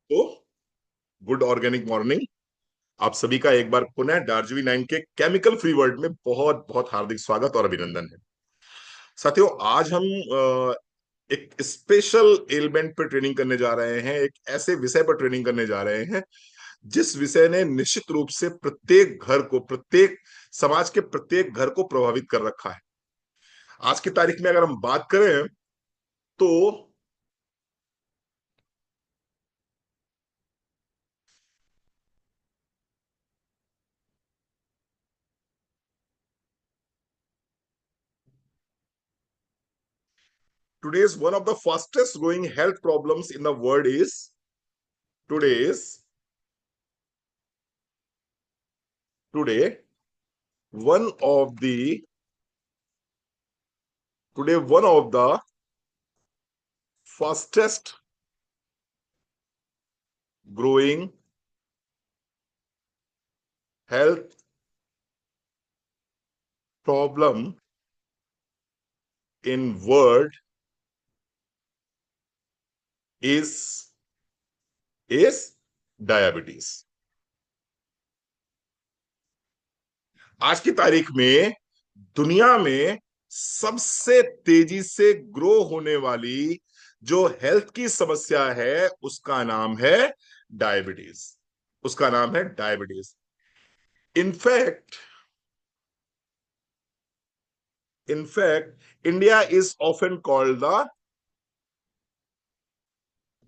तो good organic morning. आप सभी का एक बार पुनः दार्जिलिंग 9 के केमिकल फ्री वर्ल्ड में बहुत बहुत हार्दिक स्वागत और अभिनंदन है। साथियों, आज हम एक स्पेशल एलिमेंट पर ट्रेनिंग करने जा रहे हैं, एक ऐसे विषय पर ट्रेनिंग करने जा रहे हैं जिस विषय ने निश्चित रूप से प्रत्येक घर को, प्रत्येक समाज के प्रत्येक घर को प्रभावित कर रखा है। आज की तारीख में अगर हम बात करें तो today's one of the fastest growing health problems in the world is today's today one of the one of the fastest growing health problem in world is diabetes। आज की तारीख में दुनिया में सबसे तेजी से ग्रो होने वाली जो हेल्थ की समस्या है उसका नाम है डायबिटीज। उसका नाम है diabetes. In fact India is often called the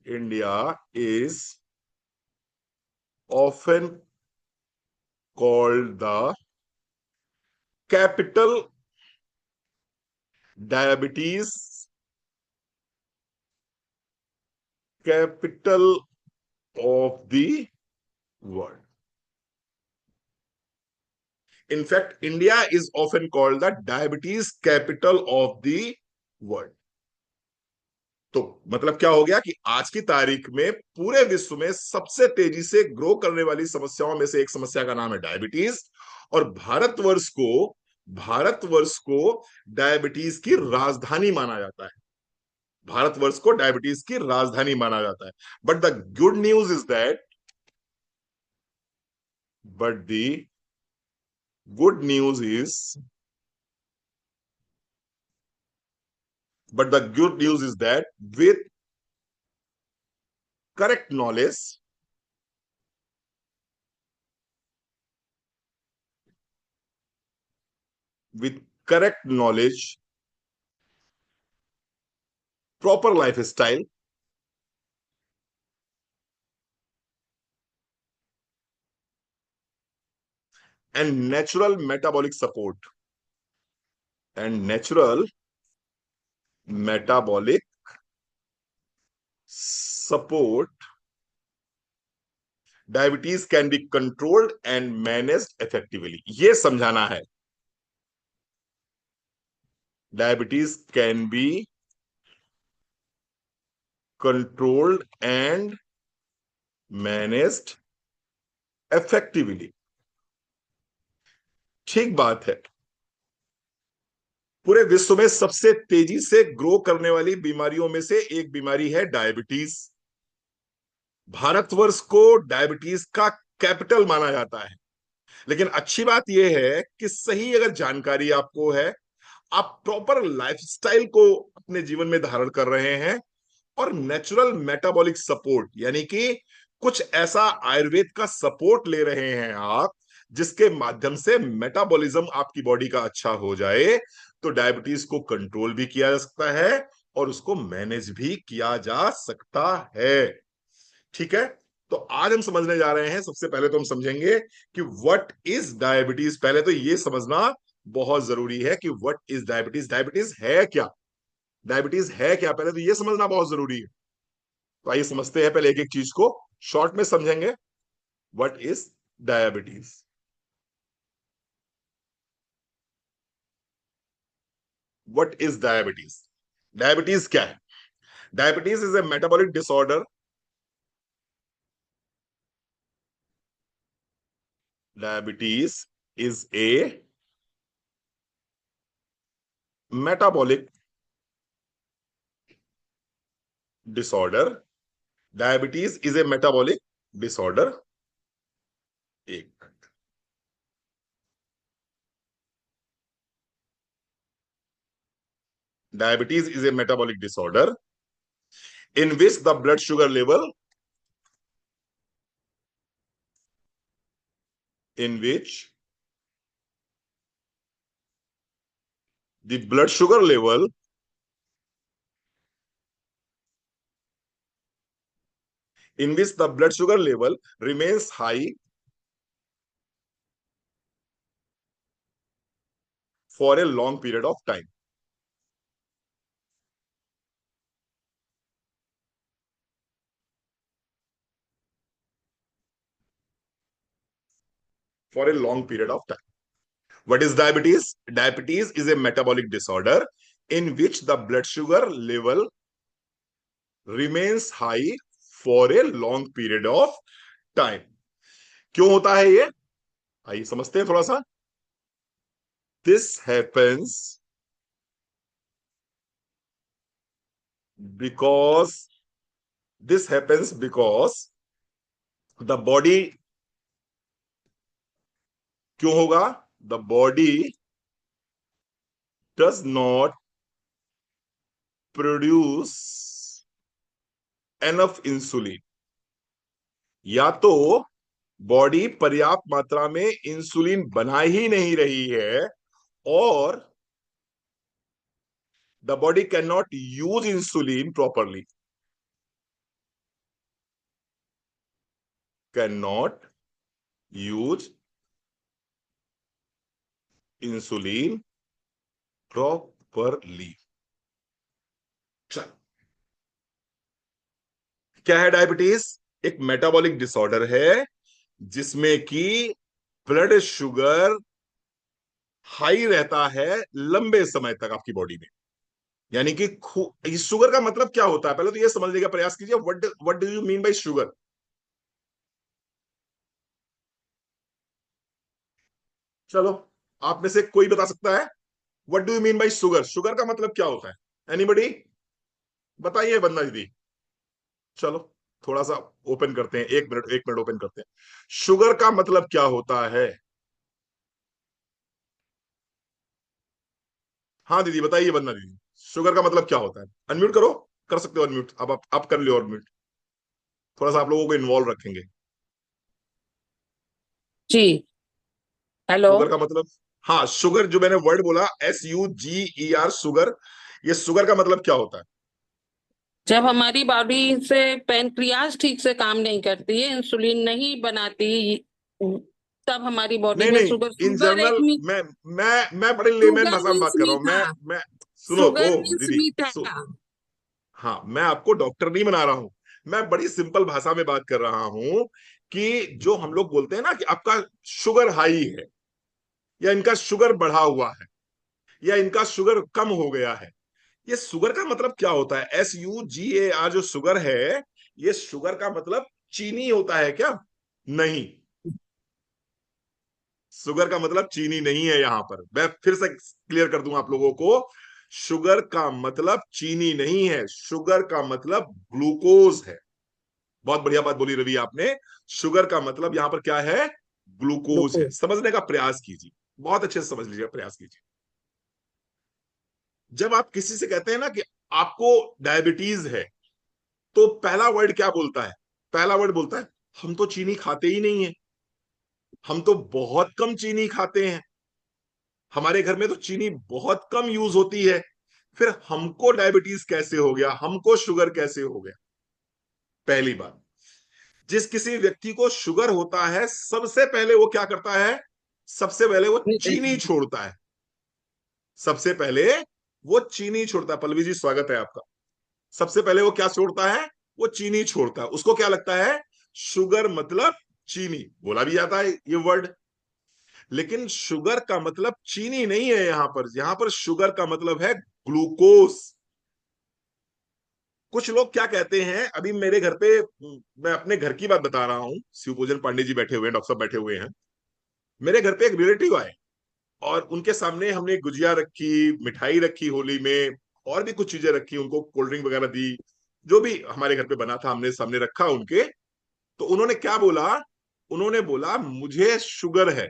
India is often called the capital diabetes capital of the world. In fact, India is often called the diabetes capital of the world. तो मतलब क्या हो गया कि आज की तारीख में पूरे विश्व में सबसे तेजी से ग्रो करने वाली समस्याओं में से एक समस्या का नाम है डायबिटीज। और भारतवर्ष को डायबिटीज की राजधानी माना जाता है। भारतवर्ष को डायबिटीज की राजधानी माना जाता है। But the good news is that but the good news is but the good news is that correct knowledge with correct knowledge, proper lifestyle, and natural metabolic support and natural metabolic support, diabetes can be controlled and managed effectively. ये समझाना है, diabetes can be controlled and managed effectively. ठीक बात है। पूरे विश्व में सबसे तेजी से ग्रो करने वाली बीमारियों में से एक बीमारी है डायबिटीज। भारतवर्ष को डायबिटीज का कैपिटल माना जाता है। लेकिन अच्छी बात यह है कि सही अगर जानकारी आपको है, आप प्रॉपर लाइफस्टाइल को अपने जीवन में धारण कर रहे हैं और नेचुरल मेटाबॉलिक सपोर्ट यानी कि कुछ ऐसा आयुर्वेद का सपोर्ट ले रहे हैं आप, जिसके माध्यम से मेटाबॉलिज्म आपकी बॉडी का अच्छा हो जाए, तो डायबिटीज को कंट्रोल भी किया जा सकता है और उसको मैनेज भी किया जा सकता है। ठीक है। तो आज हम समझने जा रहे हैं, सबसे पहले तो हम समझेंगे कि व्हाट इज डायबिटीज। पहले तो ये समझना बहुत जरूरी है कि व्हाट इज डायबिटीज। डायबिटीज है क्या? डायबिटीज है क्या, पहले तो ये समझना बहुत जरूरी है। तो आइए समझते हैं, पहले एक एक चीज को शॉर्ट में समझेंगे। What is diabetes? What is diabetes? Diabetes क्या है? Diabetes is a metabolic disorder. Diabetes is a metabolic disorder diabetes is a metabolic disorder. एक, diabetes is a metabolic disorder in which the blood sugar level in which the blood sugar level in which the blood sugar level remains high for a long period of time। For a long period of time। What is diabetes? Diabetes is a metabolic disorder in which the blood sugar level remains high for a long period of time। क्यों होता है ये? आइए समझते हैं थोड़ा सा। This happens because this happens because the body, क्यों होगा? The body does not produce enough insulin। या तो बॉडी पर्याप्त मात्रा में इंसुलिन बना ही नहीं रही है, और the body can not use insulin properly, can not use insulin properly. क्या है डायबिटीज? एक मेटाबॉलिक डिसऑर्डर है जिसमें कि ब्लड शुगर हाई रहता है लंबे समय तक आपकी बॉडी में। यानी कि इस शुगर का मतलब क्या होता है, पहले तो ये समझने का प्रयास कीजिए, what do you mean by sugar. चलो, आप में से कोई बता सकता है what do you mean by sugar? Sugar का मतलब क्या होता है? एनीबडी बताइए, बंदा दीदी। चलो, थोड़ा सा ओपन करते हैं, एक मिनट ओपन करते हैं। शुगर का मतलब क्या होता है? हाँ दीदी बताइए, बंदा दीदी, शुगर का मतलब क्या होता है? अनम्यूट करो। कर सकते हो अनम्यूट, अब आप कर लियो अनम्यूट। थोड़ा सा आप लोगों को इन्वॉल्व रखेंगे। जी। हेलो। शुगर का मतलब, हाँ शुगर जो मैंने वर्ड बोला, SUGER, शुगर, ये शुगर का मतलब क्या होता है? जब हमारी बॉडी से पेनक्रियाज ठीक से काम नहीं करती है, इंसुलिन नहीं बनाती, तब हमारी बॉडी नहीं में नहीं, शुगर इन शुगर जनरल, एक मैं बड़े लेमैन शुगर भाषा में बात मीन्स कर रहा हूं। मीठा। मैं सुनो तो शुगर मीन्स दीदी, मीठा। हाँ मैं आपको डॉक्टर नहीं बना रहा हूं। मैं बड़ी सिंपल भाषा में बात कर रहा हूं कि जो हम लोग बोलते हैं ना कि आपका शुगर हाई है, या इनका शुगर बढ़ा हुआ है, या इनका शुगर कम हो गया है, ये शुगर का मतलब क्या होता है? SUGAR जो शुगर है, ये शुगर का मतलब चीनी होता है क्या? नहीं, शुगर का मतलब चीनी नहीं है। यहां पर मैं फिर से क्लियर कर दूं आप लोगों को, शुगर का मतलब चीनी नहीं है, शुगर का मतलब ग्लूकोज है। बहुत बढ़िया बात बोली रवि आपने। शुगर का मतलब यहां पर क्या है? ग्लूकोज है। ग्लूकोज। समझने का प्रयास कीजिए, बहुत अच्छे से समझ लीजिए, प्रयास कीजिए। जब आप किसी से कहते हैं ना कि आपको डायबिटीज है, तो पहला वर्ड क्या बोलता है? पहला वर्ड बोलता है हम तो चीनी खाते ही नहीं है, हम तो बहुत कम चीनी खाते हैं, हमारे घर में तो चीनी बहुत कम यूज होती है। फिर हमको डायबिटीज कैसे हो गया, हमको शुगर कैसे हो गया? पहली बात, जिस किसी व्यक्ति को शुगर होता है, सबसे पहले वो क्या करता है? सबसे पहले वो चीनी छोड़ता है। सबसे पहले वो चीनी छोड़ता है। पल्लवी जी स्वागत है आपका। सबसे पहले वो क्या छोड़ता है? वो चीनी छोड़ता है। उसको क्या लगता है? शुगर मतलब चीनी, बोला भी जाता है ये वर्ड, लेकिन शुगर का मतलब चीनी नहीं है। यहां पर शुगर का मतलब है ग्लूकोज। कुछ लोग क्या कहते हैं, अभी मेरे घर पे, मैं अपने घर की बात बता रहा हूं, शिवपूजन पांडे जी बैठे हुए हैं, डॉक्टर साहब बैठे हुए हैं, मेरे घर पे एक रिलेटिव आए, और उनके सामने हमने गुजिया रखी, मिठाई रखी होली में, और भी कुछ चीजें रखी, उनको कोल्ड ड्रिंक वगैरह दी। जो भी हमारे घर पे बना था हमने सामने रखा उनके। तो उन्होंने क्या बोला, उन्होंने बोला मुझे शुगर है,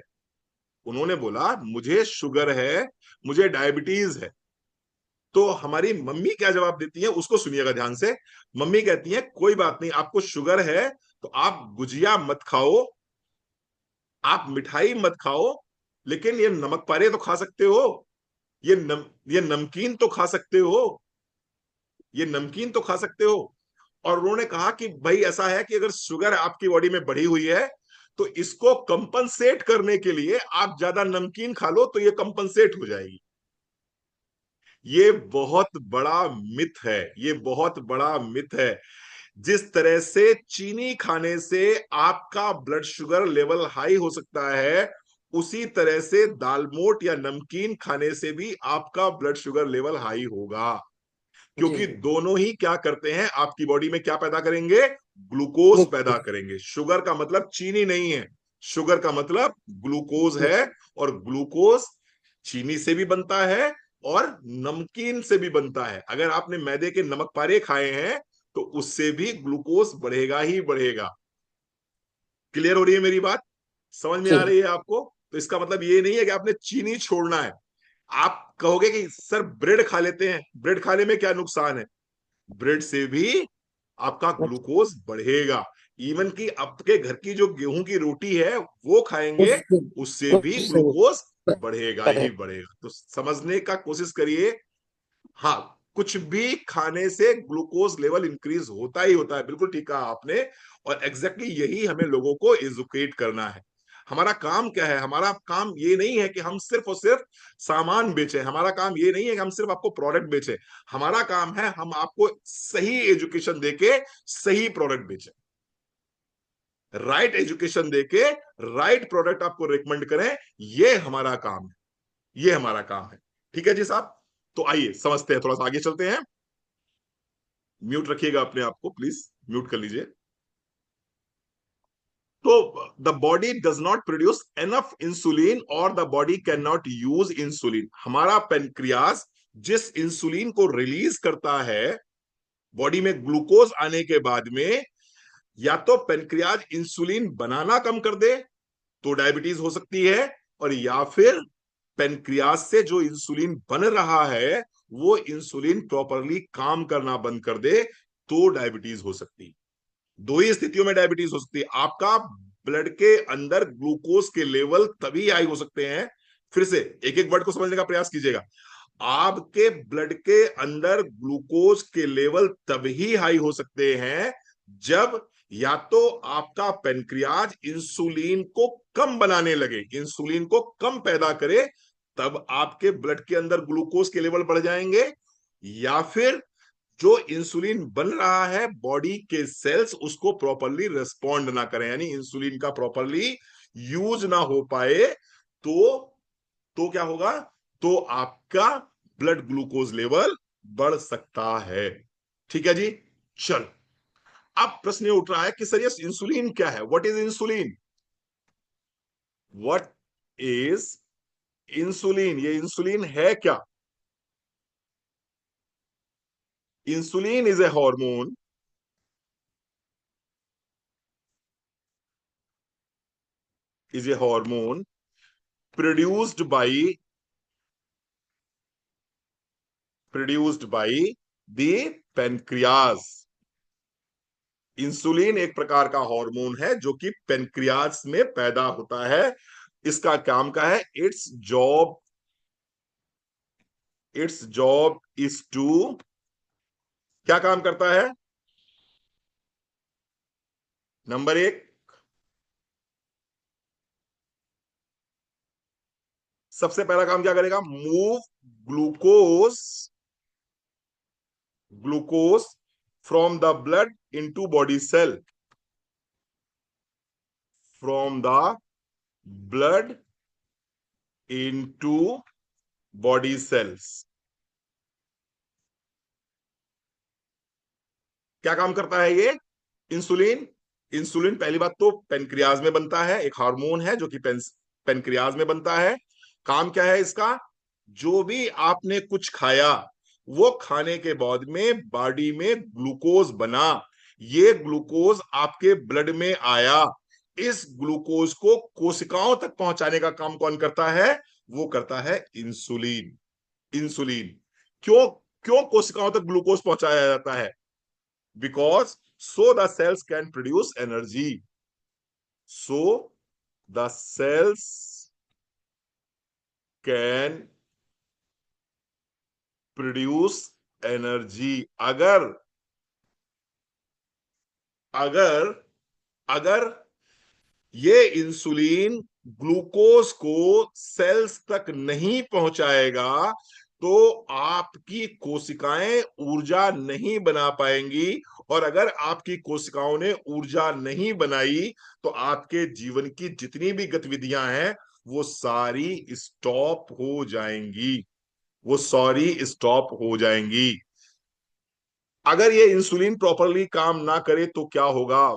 उन्होंने बोला मुझे शुगर है, मुझे डायबिटीज है। तो हमारी मम्मी क्या जवाब देती है उसको सुनिएगा ध्यान से। मम्मी कहती है कोई बात नहीं, आपको शुगर है तो आप गुजिया मत खाओ, आप मिठाई मत खाओ, लेकिन ये नमक पारे तो खा सकते हो, ये नमकीन तो खा सकते हो, ये नमकीन तो खा सकते हो। और उन्होंने कहा कि भाई ऐसा है कि अगर शुगर आपकी बॉडी में बढ़ी हुई है तो इसको कंपनसेट करने के लिए आप ज्यादा नमकीन खा लो तो ये कंपनसेट हो जाएगी। ये बहुत बड़ा मिथ है, ये बहुत बड़ा मिथ है। जिस तरह से चीनी खाने से आपका ब्लड शुगर लेवल हाई हो सकता है, उसी तरह से दालमोट या नमकीन खाने से भी आपका ब्लड शुगर लेवल हाई होगा। जी क्योंकि जी। दोनों ही क्या करते हैं, आपकी बॉडी में क्या पैदा करेंगे, ग्लूकोज पैदा ग्लूकोज। करेंगे। शुगर का मतलब चीनी नहीं है, शुगर का मतलब ग्लूकोज है। और ग्लूकोज चीनी से भी बनता है और नमकीन से भी बनता है। अगर आपने मैदे के नमक पारे खाए हैं तो उससे भी ग्लूकोज बढ़ेगा ही बढ़ेगा। क्लियर हो रही है मेरी बात, समझ में आ जी रही है आपको? तो इसका मतलब ये नहीं है कि आपने चीनी छोड़ना है। आप कहोगे कि सर ब्रेड खा लेते हैं, ब्रेड खाने में क्या नुकसान है? ब्रेड से भी आपका ग्लूकोज बढ़ेगा। इवन कि आपके घर की जो गेहूं की रोटी है वो खाएंगे, उससे उससे भी उससे ग्लूकोज बढ़ेगा ही बढ़े। बढ़ेगा। तो समझने का कोशिश करिए। हाँ, कुछ भी खाने से ग्लूकोज लेवल इंक्रीज होता ही होता है, बिल्कुल ठीक कहा आपने। और एग्जैक्टली यही हमें लोगों को एजुकेट करना है। हमारा काम क्या है? हमारा काम ये नहीं है कि हम सिर्फ और सिर्फ सामान बेचें, हमारा काम ये नहीं है कि हम सिर्फ आपको प्रोडक्ट बेचें। हमारा काम है हम आपको सही एजुकेशन देके सही प्रोडक्ट बेचें, राइट एजुकेशन देके राइट प्रोडक्ट आपको रिकमेंड करें। ये हमारा काम है, ये हमारा काम है। ठीक है जी साहब, तो आइए समझते हैं, थोड़ा सा आगे चलते हैं। म्यूट रखिएगा अपने आप को प्लीज, म्यूट कर लीजिए। तो the body does not produce enough insulin और the body can not use insulin. हमारा पेनक्रियास जिस इंसुलिन को रिलीज करता है बॉडी में ग्लूकोज आने के बाद में, या तो पेनक्रियाज इंसुलिन बनाना कम कर दे तो डायबिटीज हो सकती है, और या फिर पेनक्रियास से जो इंसुलिन बन रहा है वो इंसुलिन प्रॉपरली काम करना बंद कर दे तो डायबिटीज हो सकती है। दो ही स्थितियों में डायबिटीज हो सकती है। आपका ब्लड के अंदर ग्लूकोज के लेवल तभी हाई हो सकते हैं, फिर से एक एक वर्ड को समझने का प्रयास कीजिएगा। आपके ब्लड के अंदर ग्लूकोज के लेवल तभी हाई हो सकते हैं जब या तो आपका पेनक्रियाज इंसुलिन को कम बनाने लगे, इंसुलिन को कम पैदा करे, तब आपके ब्लड के अंदर ग्लूकोज के लेवल बढ़ जाएंगे। या फिर जो इंसुलिन बन रहा है बॉडी के सेल्स उसको प्रॉपरली रिस्पॉन्ड ना करें, यानी इंसुलिन का प्रॉपरली यूज ना हो पाए, तो क्या होगा, तो आपका ब्लड ग्लूकोज लेवल बढ़ सकता है। ठीक है जी, चल। अब प्रश्न ये उठ रहा है कि सर ये इंसुलिन क्या है, what is insulin, what is insulin, ये इंसुलिन है क्या? Insulin is a hormone, is a hormone produced by the pancreas. Insulin एक प्रकार का हार्मोन है जो कि पेनक्रियाज में पैदा होता है। इसका काम का है, इट्स जॉब इज टू, क्या काम करता है? नंबर एक, सबसे पहला काम क्या करेगा, move glucose glucose from the blood into body cell, from the blood into body cells. क्या काम करता है ये इंसुलिन? इंसुलिन पहली बात तो पेनक्रियाज में बनता है, एक हार्मोन है जो कि पेनक्रियाज में बनता है। काम क्या है इसका, जो भी आपने कुछ खाया, वो खाने के बाद में बॉडी में ग्लूकोज बना, ये ग्लूकोज आपके ब्लड में आया, इस ग्लूकोज को कोशिकाओं तक पहुंचाने का काम कौन करता है? वो करता है इंसुलिन। इंसुलिन क्यों क्यों कोशिकाओं तक ग्लूकोज पहुंचाया जाता है? Because so the cells can produce energy, so the cells can produce energy. अगर अगर अगर ये इंसुलिन ग्लूकोज को सेल्स तक नहीं पहुंचाएगा तो आपकी कोशिकाएं ऊर्जा नहीं बना पाएंगी, और अगर आपकी कोशिकाओं ने ऊर्जा नहीं बनाई तो आपके जीवन की जितनी भी गतिविधियां हैं वो सारी स्टॉप हो जाएंगी, वो सारी स्टॉप हो जाएंगी। अगर ये इंसुलिन प्रॉपरली काम ना करे तो क्या होगा?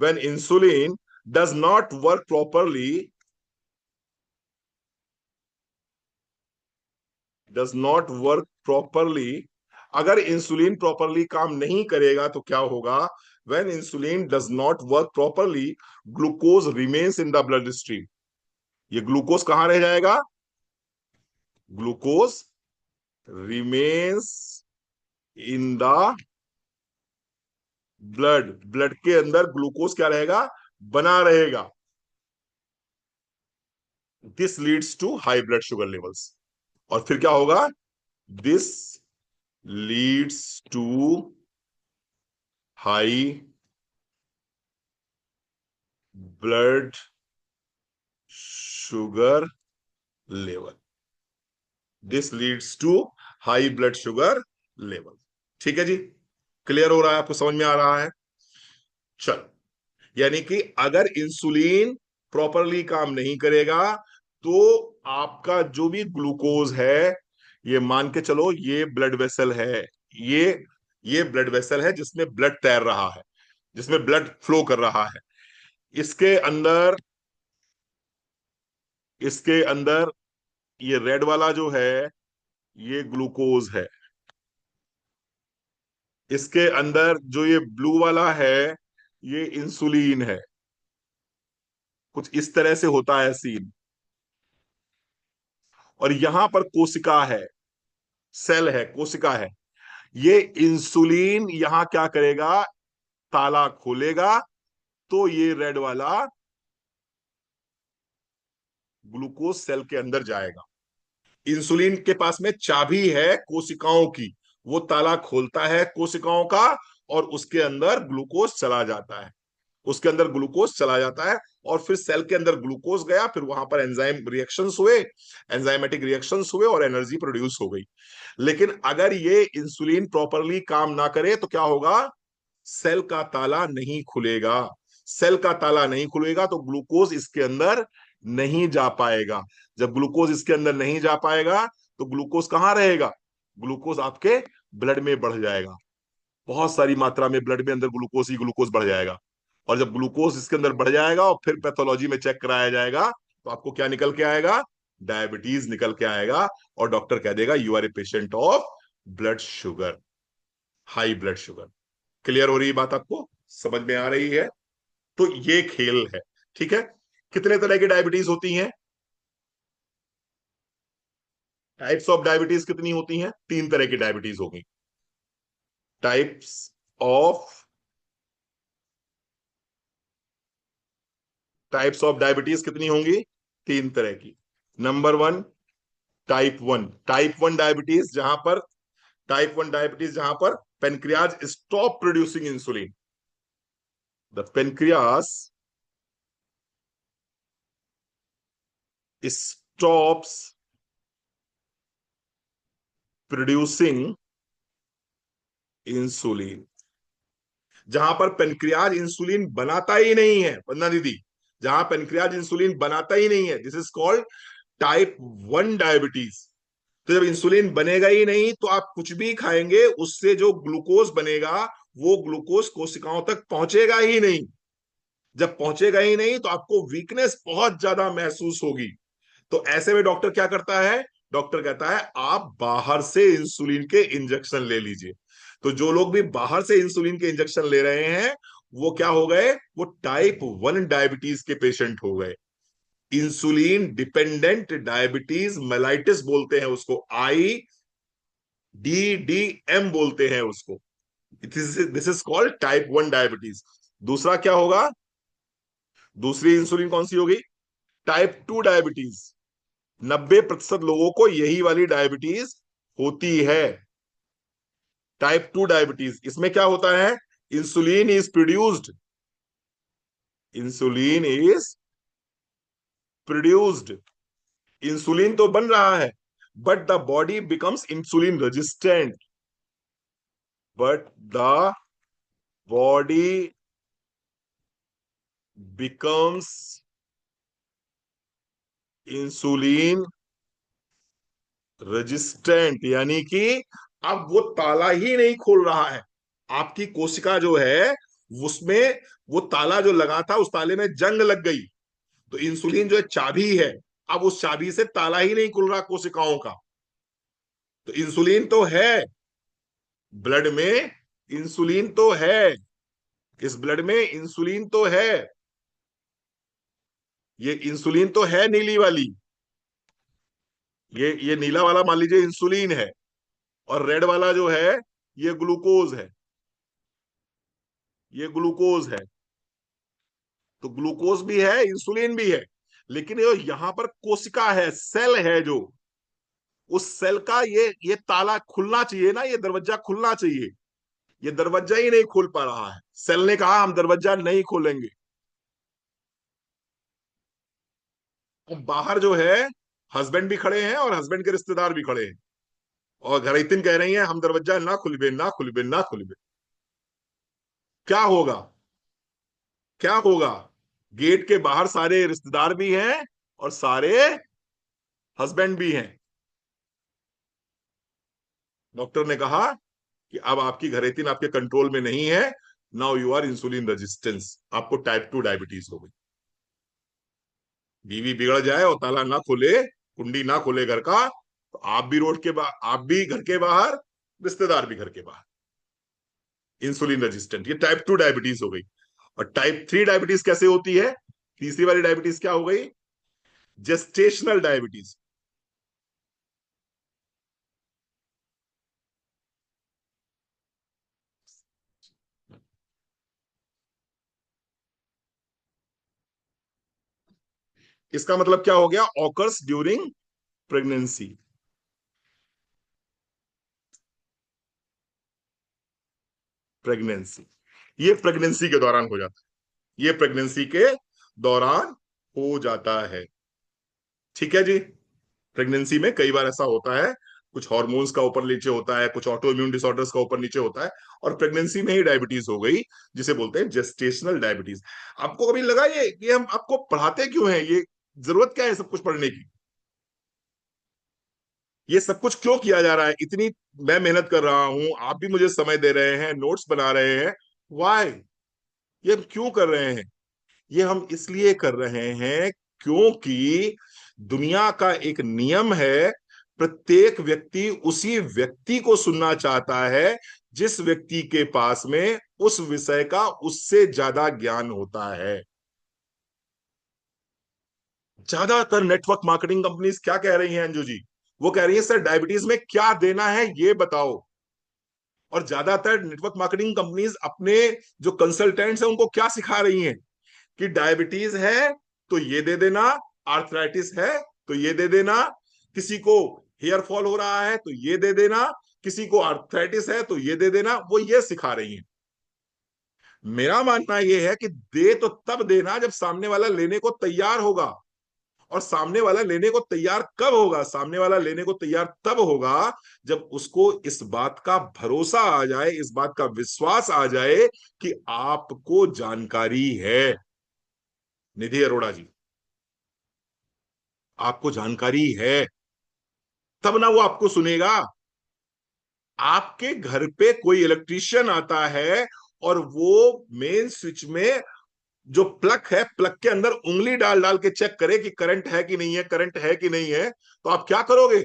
when insulin does not work properly, does not work properly, अगर इंसुलिन प्रॉपरली काम नहीं करेगा तो क्या होगा? when insulin does not work properly, glucose remains in the blood stream। ये ग्लूकोज कहां रह जाएगा? Glucose remains in the blood के अंदर ग्लूकोज क्या रहेगा? बना रहेगा। This leads to high blood sugar levels. और फिर क्या होगा? This leads to high blood sugar level. This leads to high blood sugar level. ठीक है जी, क्लियर हो रहा है? आपको समझ में आ रहा है? चल, यानी कि अगर इंसुलिन प्रॉपरली काम नहीं करेगा तो आपका जो भी ग्लूकोज है, ये मान के चलो ये ब्लड वेसल है, ये ये ब्लड वेसल है जिसमें ब्लड तैर रहा है, जिसमें ब्लड फ्लो कर रहा है। इसके अंदर इसके अंदर ये रेड वाला जो है ये ग्लूकोज है, इसके अंदर जो ये ब्लू वाला है ये इंसुलिन है। कुछ इस तरह से होता है सीन। और यहां पर कोशिका है, सेल है, कोशिका है। ये इंसुलिन यहां क्या करेगा? ताला खोलेगा तो ये रेड वाला ग्लूकोज सेल के अंदर जाएगा। इंसुलिन के पास में चाबी है कोशिकाओं की, वो ताला खोलता है कोशिकाओं का और उसके अंदर ग्लूकोज चला जाता है, उसके अंदर ग्लूकोज चला जाता है। और फिर सेल के अंदर ग्लूकोज गया, फिर वहां पर एंजाइम रिएक्शंस हुए, एंजाइमेटिक रिएक्शंस हुए और एनर्जी प्रोड्यूस हो गई। लेकिन अगर ये इंसुलिन प्रॉपरली काम ना करे तो क्या होगा? सेल का ताला नहीं खुलेगा। सेल का ताला नहीं खुलेगा तो ग्लूकोज इसके अंदर नहीं जा पाएगा। जब ग्लूकोज इसके अंदर नहीं जा पाएगा तो ग्लूकोज कहां रहेगा? ग्लूकोज आपके ब्लड में बढ़ जाएगा, बहुत सारी मात्रा में ब्लड में अंदर ग्लूकोज ही ग्लूकोज बढ़ जाएगा। और जब ग्लूकोज इसके अंदर बढ़ जाएगा और फिर पैथोलॉजी में चेक कराया जाएगा तो आपको क्या निकल के आएगा? डायबिटीज निकल के आएगा। और डॉक्टर कह देगा you are a patient of blood sugar, high blood sugar. Clear हो रही है बात? आपको समझ में आ रही है? तो ये खेल है। ठीक है, कितने तरह की डायबिटीज होती हैं? टाइप्स ऑफ डायबिटीज कितनी होती हैं? 3 तरह की डायबिटीज होगी। Types of types of diabetes कितनी होंगी? 3 तरह की। नंबर 1, टाइप 1 डायबिटीज, जहां पर pancreas stop producing insulin. The pancreas stops producing insulin. जहां पर पेनक्रियाज इंसुलिन बनाता ही नहीं है, वंदना दीदी, जहां पेनक्रियाज इंसुलिन बनाता ही नहीं है, this is called type 1 diabetes. तो जब इंसुलिन बनेगा ही नहीं तो आप कुछ भी खाएंगे उससे जो ग्लूकोज बनेगा वो ग्लूकोज कोशिकाओं तक पहुंचेगा ही नहीं। जब पहुंचेगा ही नहीं तो आपको वीकनेस बहुत ज्यादा महसूस होगी। तो ऐसे में डॉक्टर क्या करता है? डॉक्टर कहता है आप बाहर से इंसुलिन के इंजेक्शन ले लीजिए। तो जो लोग भी बाहर से इंसुलिन के इंजेक्शन ले रहे हैं, वो क्या हो गए? वो टाइप 1 डायबिटीज के पेशेंट हो गए। इंसुलिन डिपेंडेंट डायबिटीज मेलाइटिस बोलते हैं उसको, IDDM बोलते हैं उसको। This is called type 1 diabetes. दूसरा क्या होगा? दूसरी इंसुलिन कौन सी होगी? Type 2 diabetes. 90% लोगों को यही वाली डायबिटीज होती है, टाइप 2 डायबिटीज। इसमें क्या होता है? Insulin is produced, insulin is produced, insulin तो बन रहा है, but the body becomes insulin resistant, but the body becomes insulin resistant, यानी कि अब वो ताला ही नहीं खोल रहा है। आपकी कोशिका जो है, उसमें वो ताला जो लगा था, उस ताले में जंग लग गई। तो इंसुलिन जो है चाबी है, अब उस चाबी से ताला ही नहीं खुल रहा कोशिकाओं का। तो इंसुलिन तो है ब्लड में, इंसुलिन तो है, इस ब्लड में इंसुलिन तो है। ये इंसुलिन तो है नीली वाली, ये नीला वाला मान लीजिए इंसुलिन है, और रेड वाला जो है ये ग्लूकोज है, ये ग्लूकोज है। तो ग्लूकोज भी है, इंसुलिन भी है, लेकिन ये यहां पर कोशिका है, सेल है, जो उस सेल का ये ताला खुलना चाहिए ना, ये दरवाजा खुलना चाहिए। ये दरवाजा ही नहीं खोल पा रहा है। सेल ने कहा हम दरवाजा नहीं खोलेंगे। अब बाहर जो है, हस्बैंड भी खड़े हैं और हस्बैंड के रिश्तेदार भी खड़े हैं, और घरैतिन कह रही हैं हम दरवाजा ना खुलबे, ना खुलबे, ना खुलबे। क्या होगा? क्या होगा? गेट के बाहर सारे रिश्तेदार भी हैं और सारे हस्बैंड भी हैं। डॉक्टर ने कहा कि अब आपकी घरेतीन आपके कंट्रोल में नहीं है, now you are insulin resistance, आपको टाइप 2 डायबिटीज हो गई। बीवी बिगड़ जाए और ताला ना खोले, कुंडी ना खोले घर का, तो आप भी रोड के बाहर, आप भी घर के बाहर, रिश्तेदार भी घर के बाहर। इंसुलिन रेजिस्टेंट, ये टाइप 2 डायबिटीज हो गई। और टाइप 3 डायबिटीज कैसे होती है? तीसरी वाली डायबिटीज क्या हो गई? Gestational diabetes. इसका मतलब क्या हो गया? Occurs during pregnancy. प्रेगनेंसी, ये प्रेगनेंसी के दौरान हो जाता है, ये प्रेगनेंसी के दौरान हो जाता है। ठीक है जी। प्रेगनेंसी में कई बार ऐसा होता है, कुछ हार्मोन्स का ऊपर नीचे होता है, कुछ ऑटो इम्यून डिसऑर्डर्स का ऊपर नीचे होता है, और प्रेगनेंसी में ही डायबिटीज हो गई, जिसे बोलते हैं जेस्टेशनल डायबिटीज। आपको कभी लगा ये हम आपको पढ़ाते क्यों हैं? ये जरूरत क्या है सब कुछ पढ़ने की? ये सब कुछ क्यों किया जा रहा है? इतनी मैं मेहनत कर रहा हूं, आप भी मुझे समय दे रहे हैं, नोट्स बना रहे हैं, वाई? ये हम क्यों कर रहे हैं? ये हम इसलिए कर रहे हैं क्योंकि दुनिया का एक नियम है, प्रत्येक व्यक्ति उसी व्यक्ति को सुनना चाहता है जिस व्यक्ति के पास में उस विषय का उससे ज्यादा ज्ञान होता है। ज्यादातर नेटवर्क मार्केटिंग कंपनीज क्या कह रही हैं अंजू जी? वो कह रही है सर डायबिटीज में क्या देना है ये बताओ। और ज्यादातर नेटवर्क मार्केटिंग कंपनीज अपने जो कंसल्टेंट्स हैं उनको क्या सिखा रही हैं? कि डायबिटीज है तो ये दे देना, आर्थराइटिस है तो ये दे देना, किसी को हेयर फॉल हो रहा है तो ये दे देना, किसी को आर्थराइटिस है तो ये दे देना, वो ये सिखा रही हैं। मेरा मानना यह है कि दे तो तब देना जब सामने वाला लेने को तैयार होगा। और सामने वाला लेने को तैयार कब होगा? सामने वाला लेने को तैयार तब होगा जब उसको इस बात का भरोसा आ जाए, इस बात का विश्वास आ जाए कि आपको जानकारी है। निधि अरोड़ा जी, आपको जानकारी है, तब ना वो आपको सुनेगा। आपके घर पे कोई इलेक्ट्रिशियन आता है और वो मेन स्विच में जो प्लग है, प्लग के अंदर उंगली डाल डाल के चेक करे कि करंट है कि नहीं है, करंट है कि नहीं है, तो आप क्या करोगे?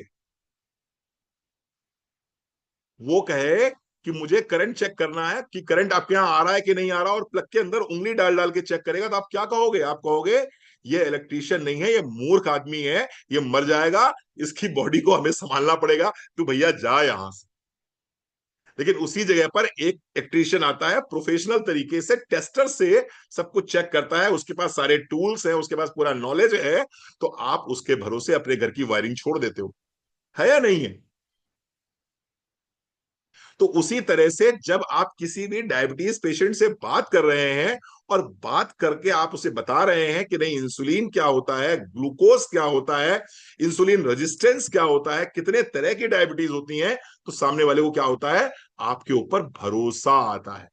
वो कहे कि मुझे करंट चेक करना है कि करंट आपके यहां आ रहा है कि नहीं आ रहा, और प्लग के अंदर उंगली डाल डाल के चेक करेगा, तो आप क्या कहोगे? आप कहोगे ये इलेक्ट्रीशियन नहीं है, ये मूर्ख आदमी है, ये मर जाएगा, इसकी बॉडी को हमें संभालना पड़ेगा, तू भैया जा यहां से। लेकिन उसी जगह पर एक इलेक्ट्रीशियन आता है, प्रोफेशनल तरीके से टेस्टर से सब कुछ चेक करता है, उसके पास सारे टूल्स हैं, उसके पास पूरा नॉलेज है, तो आप उसके भरोसे अपने घर की वायरिंग छोड़ देते हो, है या नहीं है? तो उसी तरह से जब आप किसी भी डायबिटीज पेशेंट से बात कर रहे हैं, और बात करके आप उसे बता रहे हैं कि नहीं इंसुलिन क्या होता है, ग्लूकोज क्या होता है, इंसुलिन रेजिस्टेंस क्या होता है, कितने तरह की डायबिटीज होती हैं, तो सामने वाले को क्या होता है? आपके ऊपर भरोसा आता है।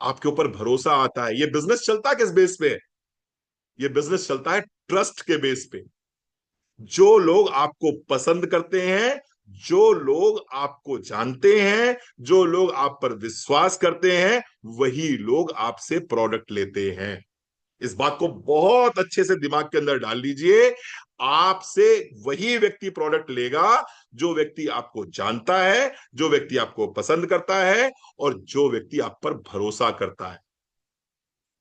आपके ऊपर भरोसा आता है। ये बिजनेस चलता किस बेस पे है? ये बिजनेस चलता है ट्रस्ट के बेस पे। जो लोग आपको पसंद करते हैं, जो लोग आपको जानते हैं, जो लोग आप पर विश्वास करते हैं, वही लोग आपसे प्रोडक्ट लेते हैं। इस बात को बहुत अच्छे से दिमाग के अंदर डाल लीजिए। आपसे वही व्यक्ति प्रोडक्ट लेगा जो व्यक्ति आपको जानता है, जो व्यक्ति आपको पसंद करता है, और जो व्यक्ति आप पर भरोसा करता है।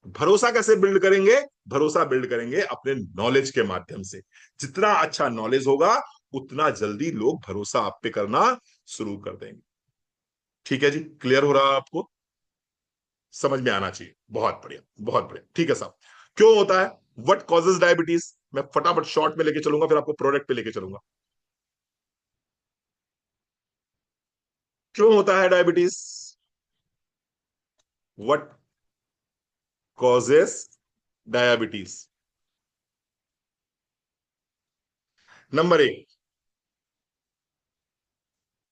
भरोसा कैसे बिल्ड करेंगे? भरोसा बिल्ड करेंगे अपने नॉलेज के माध्यम से। जितना अच्छा नॉलेज होगा, उतना जल्दी लोग भरोसा आप पे करना शुरू कर देंगे। ठीक है जी, क्लियर हो रहा है आपको? समझ में आना चाहिए। बहुत बढ़िया, बहुत बढ़िया। ठीक है साहब, क्यों होता है? What causes diabetes? मैं फटाफट शॉर्ट में लेके चलूंगा, फिर आपको प्रोडक्ट पे लेके चलूंगा। क्यों होता है diabetes? What causes diabetes? Number एक,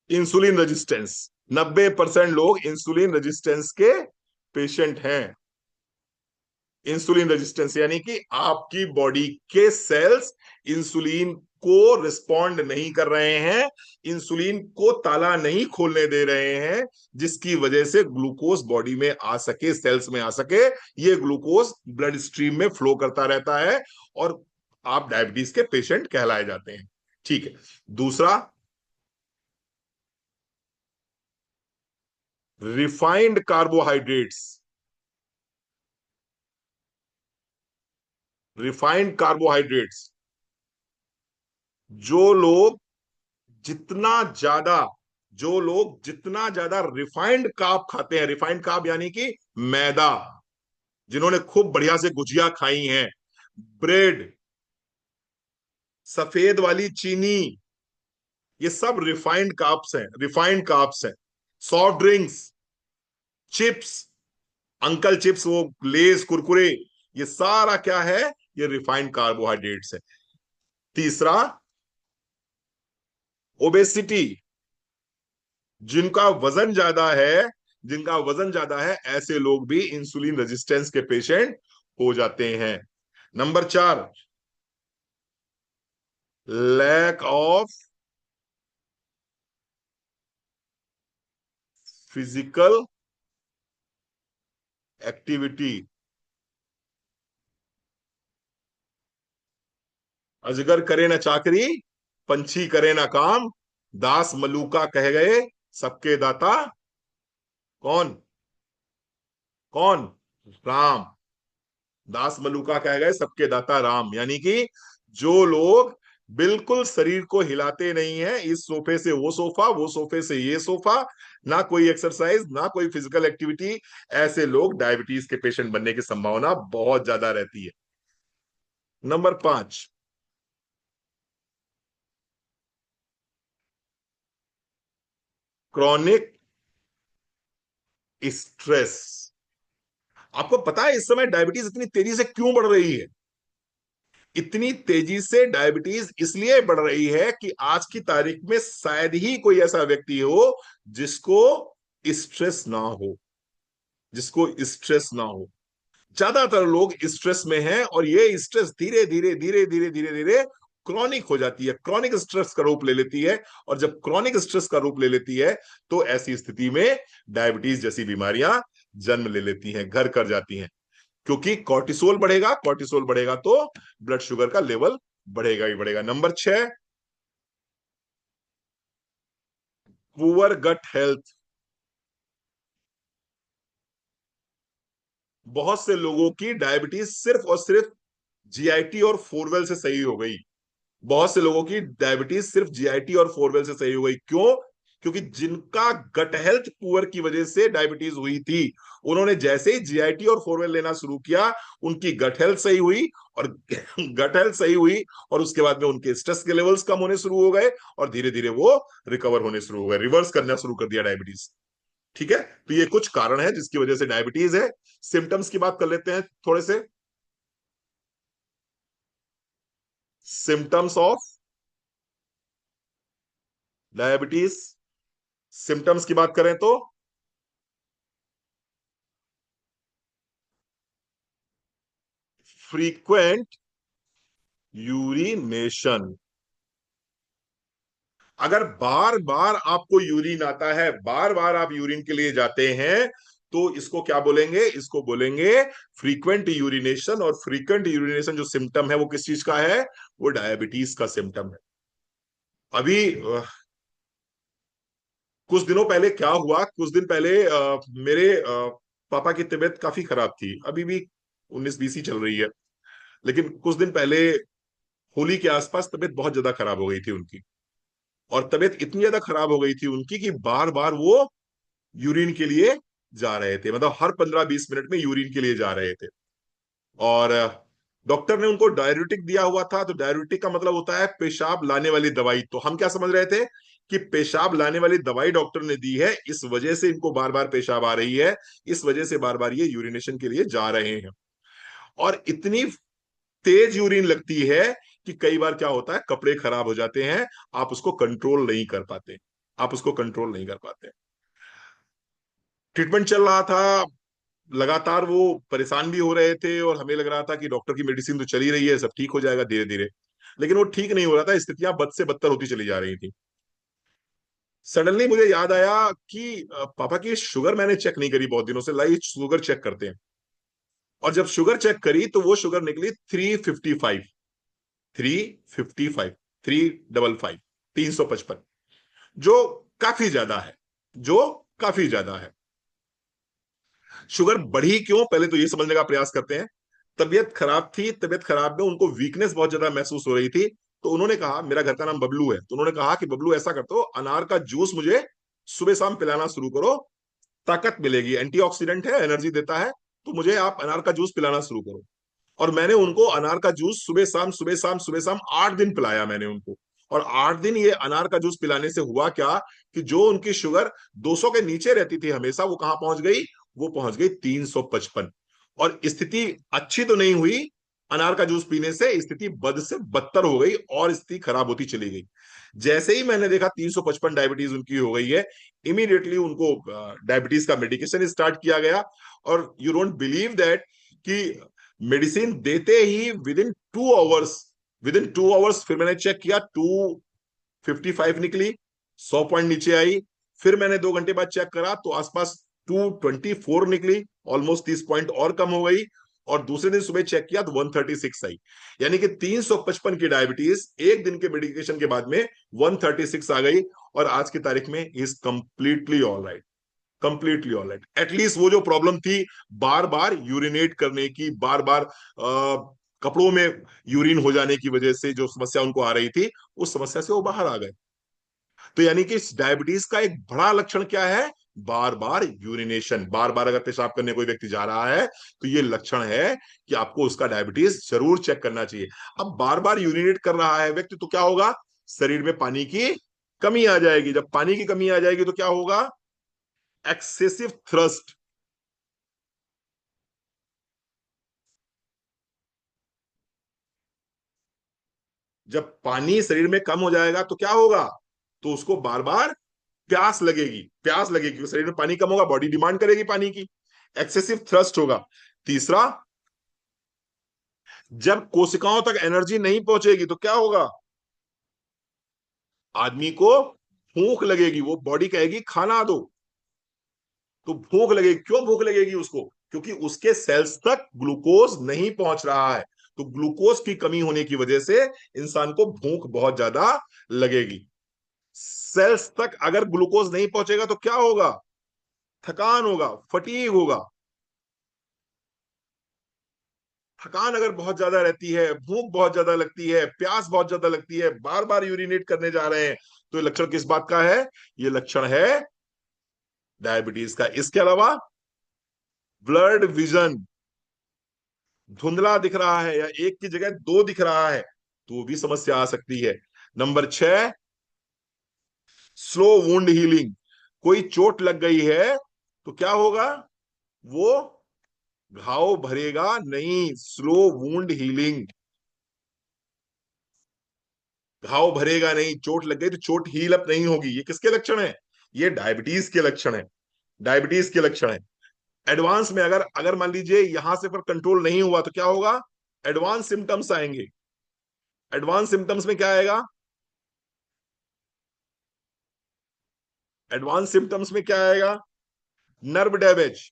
इंसुलिन रेजिस्टेंस। 90% लोग इंसुलिन रेजिस्टेंस के पेशेंट हैं। इंसुलिन रेजिस्टेंस यानी कि आपकी बॉडी के सेल्स इंसुलिन को रिस्पॉन्ड नहीं कर रहे हैं, इंसुलिन को ताला नहीं खोलने दे रहे हैं, जिसकी वजह से ग्लूकोज बॉडी में आ सके, सेल्स में आ सके, ये ग्लूकोज ब्लड स्ट्रीम में फ्लो करता रहता है, और आप डायबिटीज के पेशेंट कहलाए जाते हैं। ठीक है। दूसरा, रिफाइंड कार्बोहाइड्रेट्स। रिफाइंड कार्बोहाइड्रेट्स, जो लोग जितना ज्यादा जो लोग जितना ज्यादा रिफाइंड कार्ब खाते हैं, रिफाइंड कार्ब यानी कि मैदा, जिन्होंने खूब बढ़िया से गुजिया खाई हैं, ब्रेड, सफेद वाली चीनी, ये सब रिफाइंड कार्ब्स हैं, रिफाइंड कार्ब्स हैं। Soft drinks, chips, uncle chips, वो लेस कुरकुरे, ये सारा क्या है? ये रिफाइंड कार्बोहाइड्रेट्स है। तीसरा, ओबेसिटी। जिनका वजन ज्यादा है, जिनका वजन ज्यादा है, ऐसे लोग भी इंसुलिन रेजिस्टेंस के पेशेंट हो जाते हैं। नंबर चार, लैक ऑफ फिजिकल एक्टिविटी। अजगर करे ना चाकरी, पंछी करे ना काम, दास मलूका कह गए सबके दाता। कौन? कौन? राम। दास मलूका कह गए सबके दाता राम, यानी कि जो लोग बिल्कुल शरीर को हिलाते नहीं है, इस सोफे से वो सोफा, वो सोफे से ये सोफा, ना कोई एक्सरसाइज, ना कोई फिजिकल एक्टिविटी, ऐसे लोग डायबिटीज के पेशेंट बनने की संभावना बहुत ज्यादा रहती है। नंबर पांच, क्रॉनिक स्ट्रेस। आपको पता है इस समय डायबिटीज इतनी तेजी से क्यों बढ़ रही है? इतनी तेजी से डायबिटीज इसलिए बढ़ रही है कि आज की तारीख में शायद ही कोई ऐसा व्यक्ति हो जिसको स्ट्रेस ना हो, जिसको स्ट्रेस ना हो। ज्यादातर लोग स्ट्रेस में हैं, और ये स्ट्रेस धीरे धीरे धीरे धीरे धीरे धीरे क्रॉनिक हो जाती है, क्रॉनिक स्ट्रेस का रूप ले लेती है। और जब क्रॉनिक स्ट्रेस का रूप ले लेती है, तो ऐसी स्थिति में डायबिटीज जैसी बीमारियां जन्म ले लेती हैं, घर कर जाती हैं। क्योंकि कॉर्टिसोल बढ़ेगा, कॉर्टिसोल बढ़ेगा तो ब्लड शुगर का लेवल बढ़ेगा ही बढ़ेगा। Number 6, poor gut health. बहुत से लोगों की डायबिटीज सिर्फ और सिर्फ जीआईटी और फोरवेल से सही हो गई। बहुत से लोगों की डायबिटीज सिर्फ जीआईटी और फोरवेल से सही हो गई। क्यों? क्योंकि जिनका गट हेल्थ पुअर की वजह से डायबिटीज हुई थी, उन्होंने जैसे ही जीआईटी और फोरवेल लेना शुरू किया, उनकी गट हेल्थ सही हुई। और गट हेल्थ सही हुई और उसके बाद में उनके स्ट्रेस के लेवल्स कम होने शुरू हो गए, और धीरे धीरे वो रिकवर होने शुरू हो गए, रिवर्स करना शुरू कर दिया डायबिटीज। ठीक है, तो ये कुछ कारण है जिसकी वजह से डायबिटीज है। सिम्टम्स की बात कर लेते हैं थोड़े से। सिम्टम्स ऑफ डायबिटीज, सिम्टम्स की बात करें तो फ्रीक्वेंट यूरिनेशन। अगर बार बार आपको यूरिन आता है, बार बार आप यूरिन के लिए जाते हैं, तो इसको क्या बोलेंगे? इसको बोलेंगे फ्रीक्वेंट यूरिनेशन। और फ्रीक्वेंट यूरिनेशन जो सिम्टम है वो किस चीज का है? वो डायबिटीज का सिम्टम है। अभी कुछ दिनों पहले क्या हुआ, कुछ दिन पहले मेरे पापा की तबीयत काफी खराब थी, अभी भी 19-20 ही चल रही है, लेकिन कुछ दिन पहले होली के आसपास तबीयत बहुत ज्यादा खराब हो गई थी उनकी। और तबीयत इतनी ज्यादा खराब हो गई थी उनकी कि बार बार वो यूरिन के लिए जा रहे थे, मतलब हर 15-20 मिनट में यूरिन के लिए जा रहे थे। और डॉक्टर ने उनको डाययूरेटिक दिया हुआ था। तो डाययूरेटिक का मतलब होता है पेशाब लाने वाली दवाई। तो हम क्या समझ रहे थे कि पेशाब लाने वाली दवाई डॉक्टर ने दी है, इस वजह से इनको बार बार पेशाब आ रही है, इस वजह से बार बार ये यूरिनेशन के लिए जा रहे हैं। और इतनी तेज यूरिन लगती है कि कई बार क्या होता है, कपड़े खराब हो जाते हैं, आप उसको कंट्रोल नहीं कर पाते, आप उसको कंट्रोल नहीं कर पाते। ट्रीटमेंट चल रहा था लगातार, वो परेशान भी हो रहे थे, और हमें लग रहा था कि डॉक्टर की मेडिसिन तो चली रही है, सब ठीक हो जाएगा धीरे धीरे। लेकिन वो ठीक नहीं हो रहा था, स्थितियां बद से बदतर होती चली जा रही थी। सडनली मुझे याद आया कि पापा की शुगर मैंने चेक नहीं करी बहुत दिनों से, लाई शुगर चेक करते हैं। और जब शुगर चेक करी तो वो शुगर निकली 355, 355, 355, 355, जो काफी ज्यादा है, जो काफी ज्यादा है। शुगर बढ़ी क्यों, पहले तो ये समझने का प्रयास करते हैं। तबीयत खराब थी, तबीयत खराब में उनको वीकनेस बहुत ज्यादा महसूस हो रही थी। तो उन्होंने कहा, मेरा घर का नाम बबलू है, तो उन्होंने कहा कि बबलू ऐसा करते हो, अनार का जूस मुझे सुबह शाम पिलाना शुरू करो, ताकत मिलेगी, एंटीऑक्सीडेंट है, एनर्जी देता है, तो मुझे आप अनार का जूस पिलाना शुरू करो। और मैंने उनको अनार का जूस सुबह शाम सुबह शाम सुबह शाम 8 दिन पिलाया मैंने उनको। और 8 दिन ये अनार का जूस पिलाने से हुआ क्या कि जो उनकी शुगर 200 के नीचे रहती थी हमेशा, वो कहां पहुंच गई? वो पहुंच गई 355। और स्थिति अच्छी तो नहीं हुई, अनार का जूस पीने से स्थिति बद से बदतर हो गई और स्थिति खराब होती चली गई। जैसे ही मैंने देखा 355 डायबिटीज उनकी हो गई है, इमीडिएटली उनको डायबिटीज का मेडिकेशन स्टार्ट किया गया। और यू डोंट बिलीव दैट कि मेडिसिन देते ही विद इन 2 आवर्स फिर मैंने चेक किया, 255 निकली, 100 पॉइंट नीचे आई। फिर मैंने 2 घंटे बाद चेक करा तो आसपास 224 निकली, ऑलमोस्ट 30 पॉइंट और कम हो गई। और दूसरे दिन सुबह चेक किया तो 136 आई। यानी कि 355 की डायबिटीज एक दिन के मेडिकेशन के बाद में 136 आ गई। और आज की तारीख में is completely all right, completely all right. At least वो जो प्रॉब्लम थी, बार बार यूरिनेट करने की, बार बार कपड़ों में यूरिन हो जाने की वजह से जो समस्या उनको आ रही थी, उस समस्या से वो बाहर आ गए। तो यानी कि इस डायबिटीज का एक बड़ा लक्षण क्या है? बार बार यूरिनेशन। बार बार अगर पेशाब करने कोई व्यक्ति जा रहा है, तो ये लक्षण है कि आपको उसका डायबिटीज जरूर चेक करना चाहिए। अब बार बार यूरिनेट कर रहा है व्यक्ति, तो क्या होगा? शरीर में पानी की कमी आ जाएगी। जब पानी की कमी आ जाएगी तो क्या होगा? Excessive thrust. जब पानी शरीर में कम हो जाएगा तो क्या होगा? तो उसको बार बार प्यास लगेगी, प्यास लगेगी, क्योंकि शरीर में पानी कम होगा, बॉडी डिमांड करेगी पानी की। एक्सेसिव थ्रस्ट होगा। तीसरा, जब कोशिकाओं तक एनर्जी नहीं पहुंचेगी तो क्या होगा? आदमी को भूख लगेगी, वो बॉडी कहेगी खाना दो। तो भूख लगेगी, क्यों भूख लगेगी उसको? क्योंकि उसके सेल्स तक ग्लूकोज नहीं पहुंच रहा है। तो ग्लूकोज की कमी होने की वजह से इंसान को भूख बहुत ज्यादा लगेगी। सेल्स तक अगर ग्लूकोज नहीं पहुंचेगा तो क्या होगा? थकान होगा, फटीग होगा। थकान अगर बहुत ज्यादा रहती है, भूख बहुत ज्यादा लगती है, प्यास बहुत ज्यादा लगती है, बार बार यूरिनेट करने जा रहे हैं, तो ये लक्षण किस बात का है? ये लक्षण है डायबिटीज का। इसके अलावा ब्लड विजन धुंधला दिख रहा है या एक की जगह दो दिख रहा है, तो भी समस्या आ सकती है। Number 6, slow wound healing. कोई चोट लग गई है तो क्या होगा? वो घाव भरेगा नहीं। स्लो वुंड हीलिंग, घाव भरेगा नहीं। चोट लग गई तो चोट हील अप नहीं होगी। ये किसके लक्षण है? ये डायबिटीज के लक्षण है। डायबिटीज के लक्षण है। एडवांस में अगर अगर मान लीजिए यहां से पर कंट्रोल नहीं हुआ तो क्या होगा? एडवांस सिम्टम्स आएंगे। एडवांस सिम्टम्स में क्या आएगा? एडवांस सिम्टम्स में क्या आएगा? Nerve damage.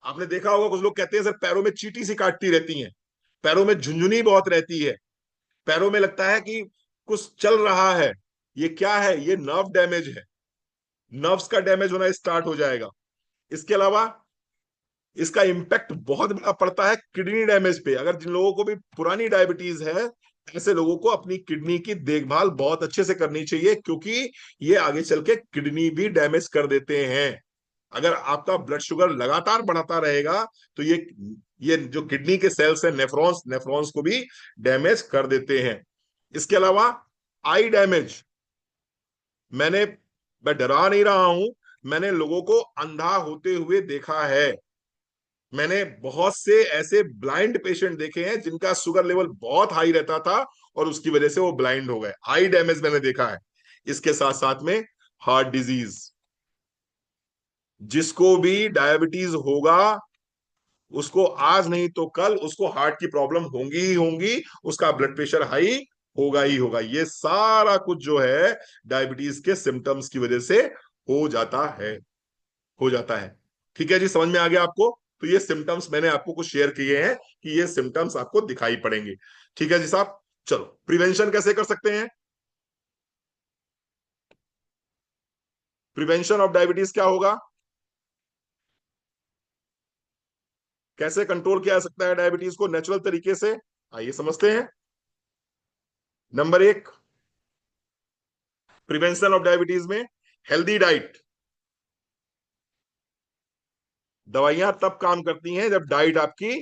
आपने देखा होगा कुछ लोग कहते हैं सर पैरों में चींटी सी काटती रहती हैं, पैरों में झुंझुनी बहुत रहती है, पैरों में लगता है कि कुछ चल रहा है। ये क्या है? ये नर्व डैमेज है। नर्व्स का डैमेज होना स्टार्ट हो जाएगा। इसके अलावा इसका इम्पैक्ट बहुत बड़ा पड़ता है किडनी डैमेज पे। अगर जिन लोगों को भी पुरानी डायबिटीज है, ऐसे लोगों को अपनी किडनी की देखभाल बहुत अच्छे से करनी चाहिए, क्योंकि ये आगे चल के किडनी भी डैमेज कर देते हैं। अगर आपका ब्लड शुगर लगातार बढ़ाता रहेगा तो ये जो किडनी के सेल्स हैं, नेफ्रॉन्स, नेफ्रॉन्स को भी डैमेज कर देते हैं। इसके अलावा आई डैमेज। मैंने मैं डरा नहीं रहा हूं, मैंने लोगों को अंधा होते हुए देखा है। मैंने बहुत से ऐसे ब्लाइंड पेशेंट देखे हैं जिनका शुगर लेवल बहुत हाई रहता था और उसकी वजह से वो ब्लाइंड हो गए। आई डैमेज मैंने देखा है। इसके साथ साथ में हार्ट डिजीज। जिसको भी डायबिटीज होगा उसको आज नहीं तो कल उसको हार्ट की प्रॉब्लम होंगी ही होंगी, उसका ब्लड प्रेशर हाई होगा ही होगा। ये सारा कुछ जो है डायबिटीज के सिम्टम्स की वजह से हो जाता है। हो जाता है। ठीक है जी, समझ में आ गया आपको? तो ये सिम्टम्स मैंने आपको कुछ शेयर किए हैं कि ये सिम्टम्स आपको दिखाई पड़ेंगे। ठीक है जी साहब। चलो, प्रिवेंशन कैसे कर सकते हैं? प्रिवेंशन ऑफ डायबिटीज क्या होगा? कैसे कंट्रोल किया जा सकता है डायबिटीज को नेचुरल तरीके से? आइए समझते हैं। नंबर 1, प्रिवेंशन ऑफ डायबिटीज में हेल्दी डाइट। दवाइयां तब काम करती हैं जब डाइट आपकी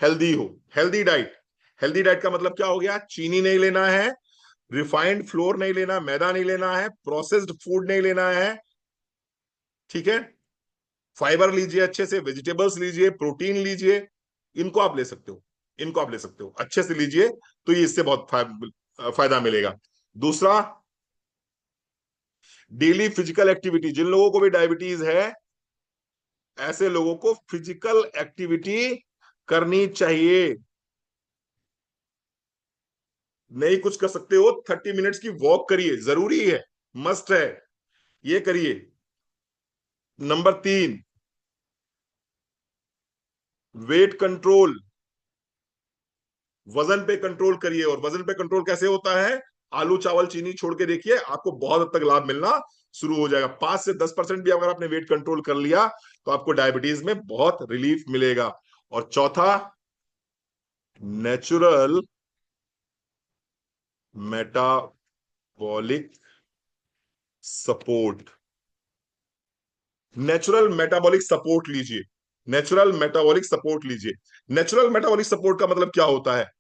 हेल्दी हो। Healthy diet. हेल्दी डाइट का मतलब क्या हो गया? चीनी नहीं लेना है, रिफाइंड फ्लोर नहीं लेना, मैदा नहीं लेना है, प्रोसेस्ड फूड नहीं लेना है। ठीक है। फाइबर लीजिए अच्छे से, वेजिटेबल्स लीजिए, प्रोटीन लीजिए। इनको आप ले सकते हो। इनको आप ले सकते हो, अच्छे से लीजिए। तो ये इससे बहुत फायदा मिलेगा। दूसरा, डेली फिजिकल एक्टिविटी। जिन लोगों को भी डायबिटीज है, ऐसे लोगों को फिजिकल एक्टिविटी करनी चाहिए। नहीं कुछ कर सकते हो, 30 मिनट्स की वॉक करिए, जरूरी है, मस्ट है, ये करिए। Number 3, weight control. वजन पे कंट्रोल करिए। और वजन पे कंट्रोल कैसे होता है? आलू चावल चीनी छोड़ के देखिए, आपको बहुत हद तक लाभ मिलना शुरू हो जाएगा। 5 से 10% भी अगर आपने वेट कंट्रोल कर लिया तो आपको डायबिटीज में बहुत रिलीफ मिलेगा। और चौथा, natural metabolic support. Natural metabolic support लीजिए। नेचुरल मेटाबॉलिक सपोर्ट लीजिए। नेचुरल मेटाबॉलिक सपोर्ट का मतलब क्या होता है?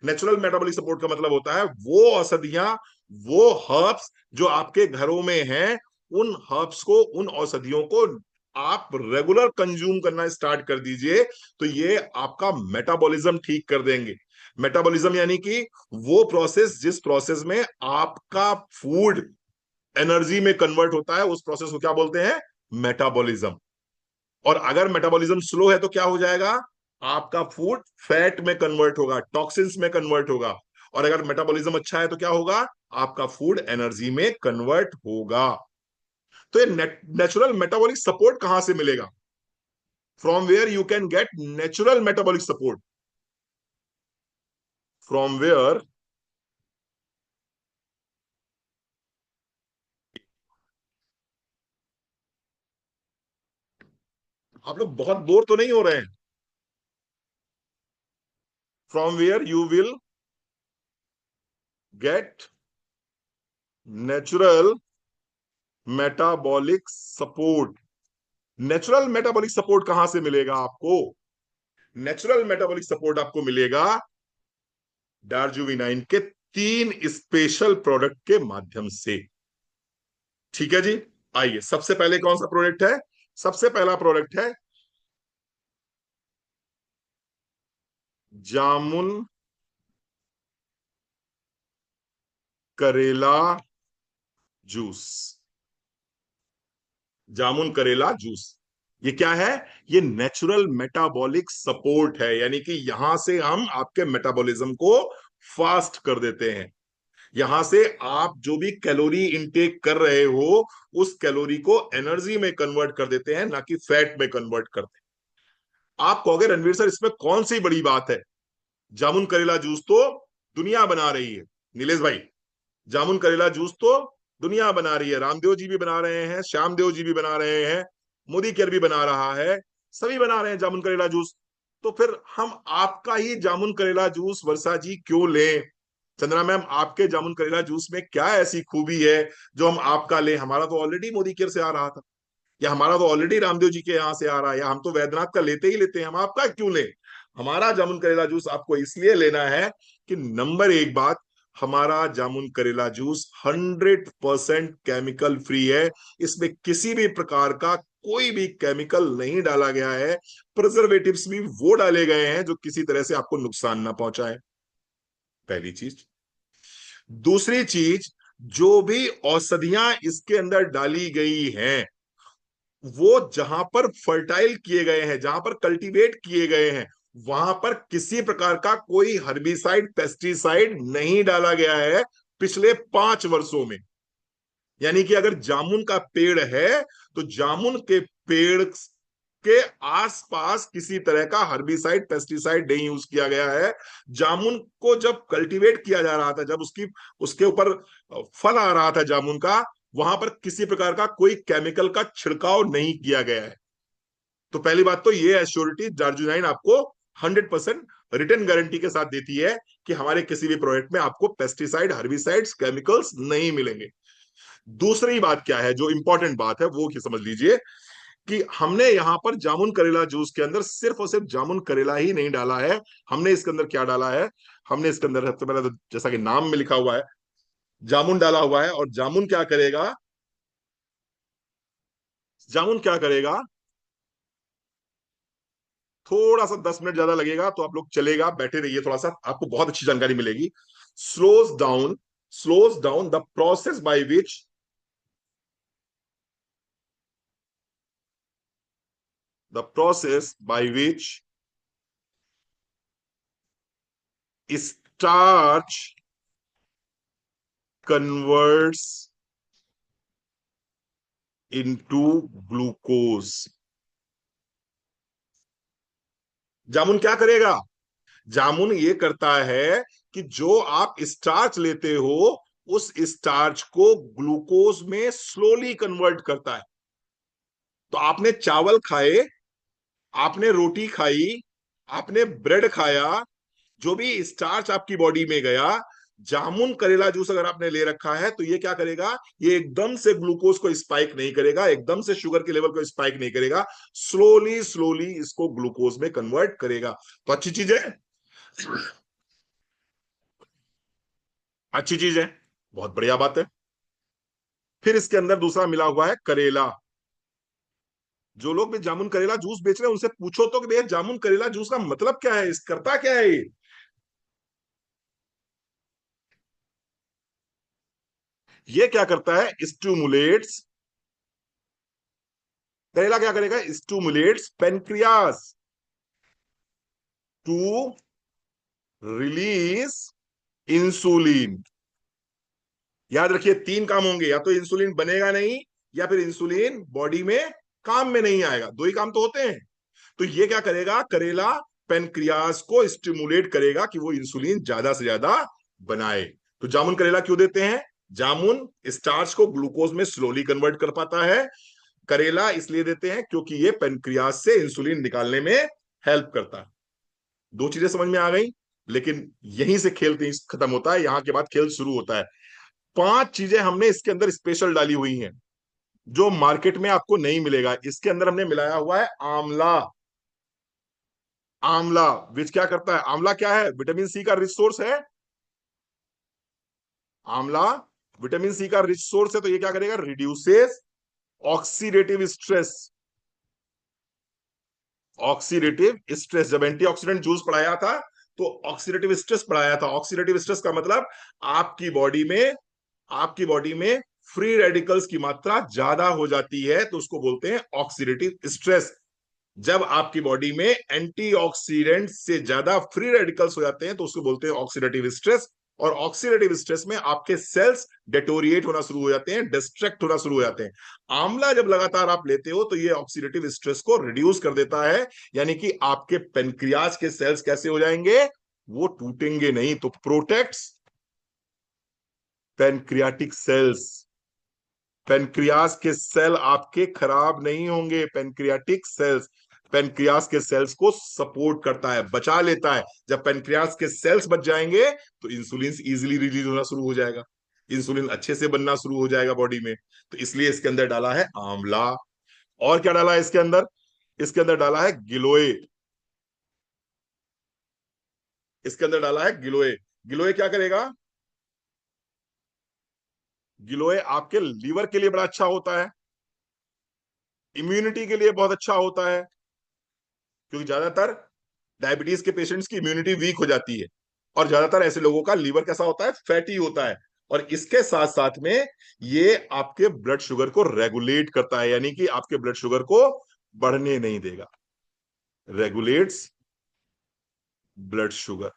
नेचुरल मेटाबॉलिक सपोर्ट का मतलब होता है वो औषधियां, वो हर्ब्स जो आपके घरों में हैं, उन हर्ब्स को, उन औषधियों को आप रेगुलर कंज्यूम करना स्टार्ट कर दीजिए। तो ये आपका मेटाबॉलिज्म ठीक कर देंगे। मेटाबॉलिज्म यानी कि वो प्रोसेस जिस प्रोसेस में आपका फूड एनर्जी में कन्वर्ट होता है, उस प्रोसेस को क्या बोलते हैं? मेटाबॉलिज्म। और अगर मेटाबॉलिज्म स्लो है तो क्या हो जाएगा? आपका फूड फैट में कन्वर्ट होगा, टॉक्सिन्स में कन्वर्ट होगा। और अगर मेटाबॉलिज्म अच्छा है तो क्या होगा? आपका फूड एनर्जी में कन्वर्ट होगा। तो ये नेचुरल मेटाबॉलिक सपोर्ट कहां से मिलेगा? From where you can get natural metabolic support? From where? आप लोग बहुत बोर तो नहीं हो रहे हैं? From where you will get natural metabolic support. Natural metabolic support कहां से मिलेगा आपको? नेचुरल मेटाबॉलिक सपोर्ट आपको मिलेगा डार्जुविनाइन के 3 स्पेशल प्रोडक्ट के माध्यम से। ठीक है जी। आइए, सबसे पहले कौन सा प्रोडक्ट है? सबसे पहला प्रोडक्ट है जामुन करेला जूस। जामुन करेला जूस, ये क्या है? ये नेचुरल मेटाबॉलिक सपोर्ट है, यानी कि यहां से हम आपके मेटाबॉलिज्म को फास्ट कर देते हैं। यहां से आप जो भी कैलोरी इनटेक कर रहे हो उस कैलोरी को एनर्जी में कन्वर्ट कर देते हैं, ना कि फैट में कन्वर्ट करते हैं। आप कहोगे रणवीर सर इसमें कौन सी बड़ी बात है? जामुन करेला जूस तो दुनिया बना रही है। नीलेश भाई, जामुन करेला जूस तो दुनिया बना रही है, रामदेव जी भी बना रहे हैं, श्यामदेव जी भी बना रहे हैं, मोदी केयर भी बना रहा है, सभी बना रहे हैं जामुन करेला जूस। तो फिर हम आपका ही जामुन करेला जूस वर्षा जी क्यों लें? चंद्रा मैम, आपके जामुन करेला जूस में क्या ऐसी खूबी है जो हम आपका लें? हमारा तो ऑलरेडी मोदी केयर से आ रहा था, या हमारा तो ऑलरेडी रामदेव जी के यहाँ से आ रहा है, या हम तो वैद्यनाथ का लेते ही लेते हैं, हम आपका क्यों लें? हमारा जामुन करेला जूस आपको इसलिए लेना है कि नंबर एक बात, हमारा जामुन करेला जूस 100% केमिकल फ्री है। इसमें किसी भी प्रकार का कोई भी केमिकल नहीं डाला गया है। प्रिजर्वेटिव्स भी वो डाले गए हैं जो किसी तरह से आपको नुकसान ना पहुंचाए, पहली चीज। दूसरी चीज, जो भी औषधियां इसके अंदर डाली गई हैं वो जहां पर फर्टाइल किए गए हैं, जहां पर कल्टीवेट किए गए हैं, वहां पर किसी प्रकार का कोई हर्बिसाइड पेस्टिसाइड नहीं डाला गया है पिछले 5 वर्षों में। यानी कि अगर जामुन का पेड़ है तो जामुन के पेड़ के आसपास किसी तरह का हर्बिसाइड पेस्टिसाइड नहीं यूज किया गया है। जामुन को जब कल्टीवेट किया जा रहा था, जब उसकी उसके ऊपर फल आ रहा था जामुन का, वहां पर किसी प्रकार का कोई केमिकल का छिड़काव नहीं किया गया है। तो पहली बात तो ये एश्योरिटी दार्जिलिंग आपको 100% रिटर्न गारंटी के साथ देती है कि हमारे किसी भी प्रोडक्ट में आपको पेस्टिसाइड, हर्बिसाइड्स, केमिकल्स नहीं मिलेंगे। दूसरी बात क्या है, जो इंपॉर्टेंट बात है वो समझ लीजिए कि हमने यहां पर जामुन करेला जूस के अंदर सिर्फ और सिर्फ जामुन करेला ही नहीं डाला है। हमने इसके अंदर क्या डाला है? हमने इसके अंदर सबसे पहले तो जैसा कि नाम में लिखा हुआ है जामुन डाला हुआ है। और जामुन क्या करेगा? जामुन क्या करेगा? थोड़ा सा 10 मिनट ज्यादा लगेगा तो आप लोग चलेगा, बैठे रहिए, थोड़ा सा आपको बहुत अच्छी जानकारी मिलेगी। Slows down, slows down the process by which, the process by which starch converts into glucose. जामुन क्या करेगा? जामुन ये करता है कि जो आप स्टार्च लेते हो उस स्टार्च को ग्लूकोज में स्लोली कन्वर्ट करता है। तो आपने चावल खाए, आपने रोटी खाई, आपने ब्रेड खाया, जो भी स्टार्च आपकी बॉडी में गया, जामुन करेला जूस अगर आपने ले रखा है तो ये क्या करेगा? ये एकदम से ग्लूकोज को स्पाइक नहीं करेगा, एकदम से शुगर के लेवल को स्पाइक नहीं करेगा, स्लोली स्लोली इसको ग्लूकोज में कन्वर्ट करेगा। तो अच्छी चीज है, अच्छी चीज है, बहुत बढ़िया बात है। फिर इसके अंदर दूसरा मिला हुआ है करेला। जो लोग भी जामुन करेला जूस बेच रहे हैं उनसे पूछो तो कि भैया जामुन करेला जूस का मतलब क्या है, इस करता क्या है ये क्या करता है? स्टिमुलेट्स, करेला क्या करेगा? Stimulates pancreas to release insulin. याद रखिए 3 काम होंगे, या तो इंसुलिन बनेगा नहीं, या फिर इंसुलिन बॉडी में काम में नहीं आएगा। दो ही काम तो होते हैं। तो ये क्या करेगा, करेला पेनक्रियास को स्टिमुलेट करेगा कि वो इंसुलिन ज्यादा से ज्यादा बनाए। तो जामुन करेला क्यों देते हैं? जामुन स्टार्च को ग्लूकोज में स्लोली कन्वर्ट कर पाता है। करेला इसलिए देते हैं क्योंकि ये पेनक्रियास से इंसुलिन निकालने में हेल्प करता है। दो चीजें समझ में आ गई, लेकिन यहीं से खेल खत्म होता है, यहां के बाद खेल शुरू होता है। पांच चीजें हमने इसके अंदर स्पेशल डाली हुई हैं जो मार्केट में आपको नहीं मिलेगा। इसके अंदर हमने मिलाया हुआ है आंवला। आंवला विच क्या करता है? आंवला क्या है? विटामिन सी का रिच सोर्स है। आंवला विटामिन सी का रिच सोर्स है। तो ये क्या करेगा? Reduces oxidative stress. Oxidative stress, जब एंटीऑक्सीडेंट जूस पढ़ाया था तो ऑक्सीडेटिव स्ट्रेस पढ़ाया था। ऑक्सीडेटिव स्ट्रेस का मतलब आपकी बॉडी में, आपकी बॉडी में फ्री रेडिकल्स की मात्रा ज्यादा हो जाती है, तो उसको बोलते हैं ऑक्सीडेटिव स्ट्रेस। जब आपकी बॉडी में एंटीऑक्सीडेंट से ज्यादा फ्री रेडिकल्स हो जाते हैं तो उसको बोलते हैं ऑक्सीडेटिव स्ट्रेस। और ऑक्सीडेटिव स्ट्रेस में आपके सेल्स डेटोरिएट होना शुरू हो जाते हैं, डिस्ट्रैक्ट होना शुरू हो जाते हैं। आंवला जब लगातार आप लेते हो तो ये ऑक्सीडेटिव स्ट्रेस को रिड्यूस कर देता है, यानी कि आपके पेनक्रियाज के सेल्स कैसे हो जाएंगे? वो टूटेंगे नहीं। तो प्रोटेक्ट्स पेनक्रियाटिक सेल्स। पेनक्रियास के सेल आपके खराब नहीं होंगे। पेनक्रियाटिक सेल्स पेनक्रियास के सेल्स को सपोर्ट करता है, बचा लेता है। जब पेनक्रियास के सेल्स बच जाएंगे तो इंसुलिन इजीली रिलीज होना शुरू हो जाएगा, इंसुलिन अच्छे से बनना शुरू हो जाएगा बॉडी में। तो इसलिए इसके अंदर डाला है आंवला। और क्या डाला है इसके अंदर? इसके अंदर डाला है गिलोय। इसके अंदर डाला है गिलोय। गिलोय क्या करेगा? गिलोय आपके लीवर के लिए बड़ा अच्छा होता है, इम्यूनिटी के लिए बहुत अच्छा होता है, क्योंकि ज्यादातर डायबिटीज के पेशेंट्स की इम्यूनिटी वीक हो जाती है और ज्यादातर ऐसे लोगों का लीवर कैसा होता है? फैटी होता है। और इसके साथ साथ में ये आपके ब्लड शुगर को रेगुलेट करता है, यानी कि आपके ब्लड शुगर को बढ़ने नहीं देगा। Regulates blood sugar.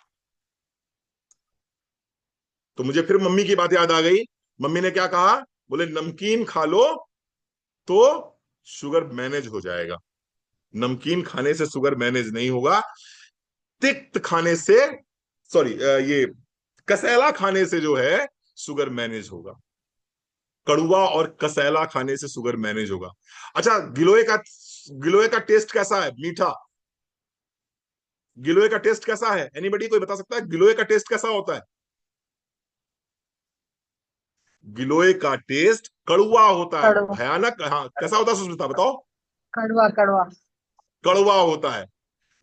तो मुझे फिर मम्मी की बात याद आ गई। मम्मी ने क्या कहा? बोले नमकीन खा लो तो शुगर मैनेज हो जाएगा। नमकीन खाने से शुगर मैनेज नहीं होगा, तिक्त खाने से, सॉरी, ये कसैला खाने से जो है शुगर मैनेज होगा। कड़ुआ और कसैला खाने से शुगर मैनेज होगा। अच्छा, गिलोय का टेस्ट कैसा है? मीठा। गिलोय का टेस्ट कैसा है? एनीबडी कोई बता सकता है गिलोय का टेस्ट कैसा होता है? गिलोय का टेस्ट कड़ुआ होता है, कड़वा। भयानक। हाँ, कैसा होता है सुष्मिता, बताओ? कड़वा कड़वा। कड़वा होता है।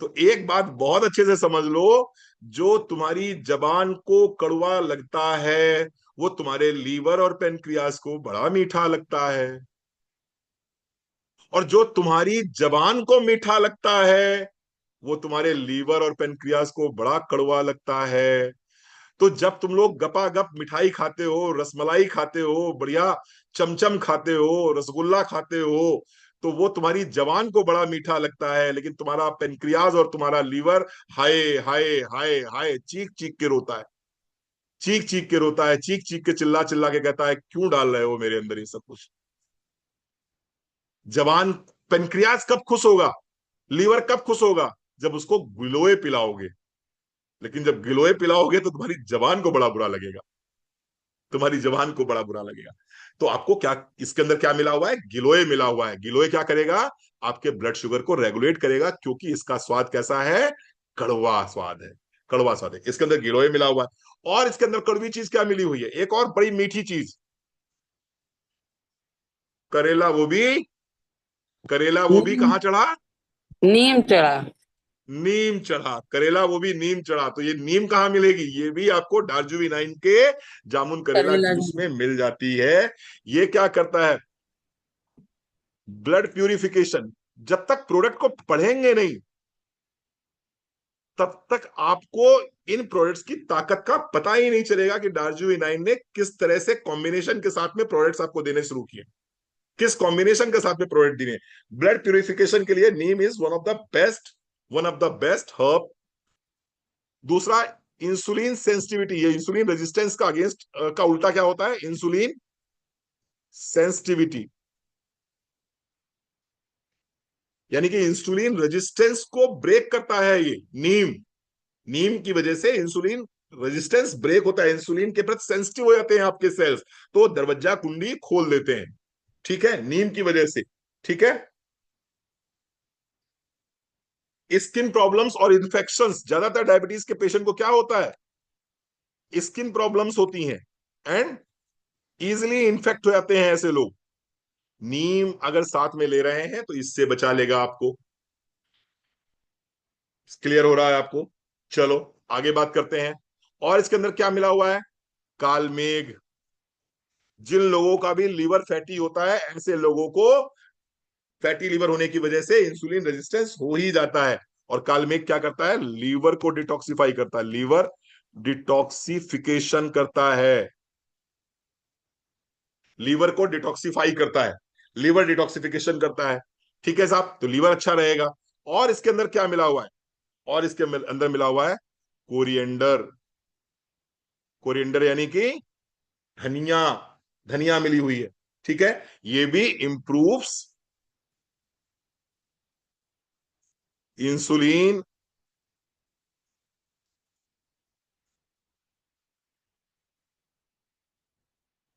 तो एक बात बहुत अच्छे से समझ लो, जो तुम्हारी जबान को कड़वा लगता है वो तुम्हारे लीवर और पेनक्रियास को बड़ा मीठा लगता है। और जो तुम्हारी जबान को मीठा लगता है वो तुम्हारे लीवर और पेनक्रियास को बड़ा कड़वा लगता है। तो जब तुम लोग गपागप मिठाई खाते हो, रसमलाई खाते हो, बढ़िया चमचम खाते हो, रसगुल्ला खाते हो, तो वो तुम्हारी जबान को बड़ा मीठा लगता है, लेकिन तुम्हारा पेनक्रियाज और तुम्हारा लीवर हाय हाय हाय हाय चीख चीख के रोता है। चीख चीख के रोता है, चीख चीख के चिल्ला चिल्ला के कहता है क्यों डाल रहे हो मेरे अंदर ये सब कुछ। जबान, पेनक्रियाज कब खुश होगा, लीवर कब खुश होगा? जब उसको गिलोय पिलाओगे। लेकिन जब गिलोय पिलाओगे तो तुम्हारी जबान को बड़ा बुरा लगेगा, तुम्हारी जबान को बड़ा बुरा लगेगा। तो आपको क्या, इसके अंदर क्या मिला हुआ है? गिलोय मिला हुआ है। गिलोय क्या करेगा? आपके ब्लड शुगर को रेगुलेट करेगा, क्योंकि इसका स्वाद कैसा है? कड़वा स्वाद है। कड़वा स्वाद है, इसके अंदर गिलोय मिला हुआ है। और इसके अंदर कड़वी चीज क्या मिली हुई है? एक और बड़ी मीठी चीज, करेला। वो भी, करेला वो भी नीम। कहाँ चढ़ा? नीम चढ़ा। नीम चढ़ा। करेला वो भी नीम चढ़ा। तो ये नीम कहाँ मिलेगी? ये भी आपको डार्जुविनाइन के जामुन करेला करेला जूस जी। में मिल जाती है। ये क्या करता है? Blood purification. जब तक प्रोडक्ट को पढ़ेंगे नहीं तब तक आपको इन प्रोडक्ट्स की ताकत का पता ही नहीं चलेगा कि डार्जुविनाइन ने किस तरह से कॉम्बिनेशन के साथ में प्रोडक्ट्स आपको देने शुरू किए, किस कॉम्बिनेशन के साथ में प्रोडक्ट दिए। ब्लड प्यूरिफिकेशन के लिए neem is one of the best herb. दूसरा, इंसुलिन सेंसिटिविटी। ये इंसुलिन रेजिस्टेंस का अगेंस्ट का उल्टा क्या होता है? Insulin sensitivity. यानी कि इंसुलिन रेजिस्टेंस को ब्रेक करता है ये नीम। नीम की वजह से इंसुलिन रेजिस्टेंस ब्रेक होता है, इंसुलिन के प्रति सेंसिटिव हो जाते हैं आपके सेल्स, तो दरवाजा कुंडी खोल देते हैं। ठीक है, नीम की वजह से। ठीक है, स्किन प्रॉब्लम्स और इन्फेक्शंस, ज्यादातर डायबिटीज के पेशेंट को क्या होता है, स्किन प्रॉब्लम्स होती हैं एंड इजिली इन्फेक्ट हो जाते हैं ऐसे लोग। नीम अगर साथ में ले रहे हैं तो इससे बचा लेगा आपको। क्लियर हो रहा है आपको? चलो आगे बात करते हैं। और इसके अंदर क्या मिला हुआ है, कालमेघ। जिन लोगों का भी लीवर फैटी होता है, ऐसे लोगों को फैटी लीवर होने की वजह से इंसुलिन रेजिस्टेंस हो ही जाता है। और कालमेघ क्या करता है, लीवर को डिटॉक्सिफाई करता है, लीवर डिटॉक्सिफिकेशन करता है, लीवर को डिटॉक्सिफाई करता है, लीवर डिटॉक्सिफिकेशन करता है। ठीक है साहब, तो लीवर अच्छा रहेगा। और इसके अंदर क्या मिला हुआ है, और इसके अंदर मिला हुआ है कोरिएंडर। कोरिएंडर यानी कि धनिया, धनिया मिली हुई है। ठीक है, ये भी इंप्रूव्स इंसुलिन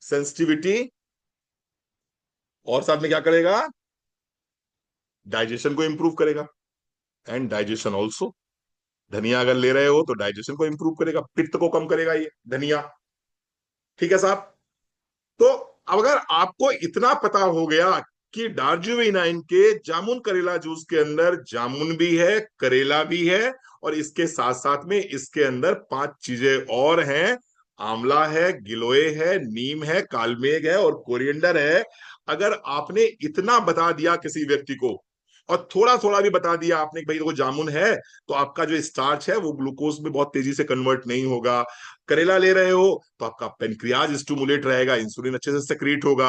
सेंसिटिविटी, और साथ में क्या करेगा, डाइजेशन को इंप्रूव करेगा। एंड डाइजेशन ऑल्सो, धनिया अगर ले रहे हो तो डाइजेशन को इंप्रूव करेगा, पित्त को कम करेगा ये धनिया। ठीक है साहब, तो अब अगर आपको इतना पता हो गया कि डार्जुविनाइन के जामुन करेला जूस के अंदर जामुन भी है, करेला भी है, और इसके साथ साथ में इसके अंदर 5 चीजें और हैं, आंवला है, गिलोय है, नीम है, कालमेघ है और कोरिएंडर है। अगर आपने इतना बता दिया किसी व्यक्ति को, और थोड़ा थोड़ा भी बता दिया आपने कि भाई देखो जामुन है, तो आपका जो स्टार्च है वो ग्लूकोज में बहुत तेजी से कन्वर्ट नहीं होगा। करेला ले रहे हो तो आपका पेनक्रियाज स्टिमुलेट रहेगा, इंसुलिन अच्छे से सेक्रीट होगा।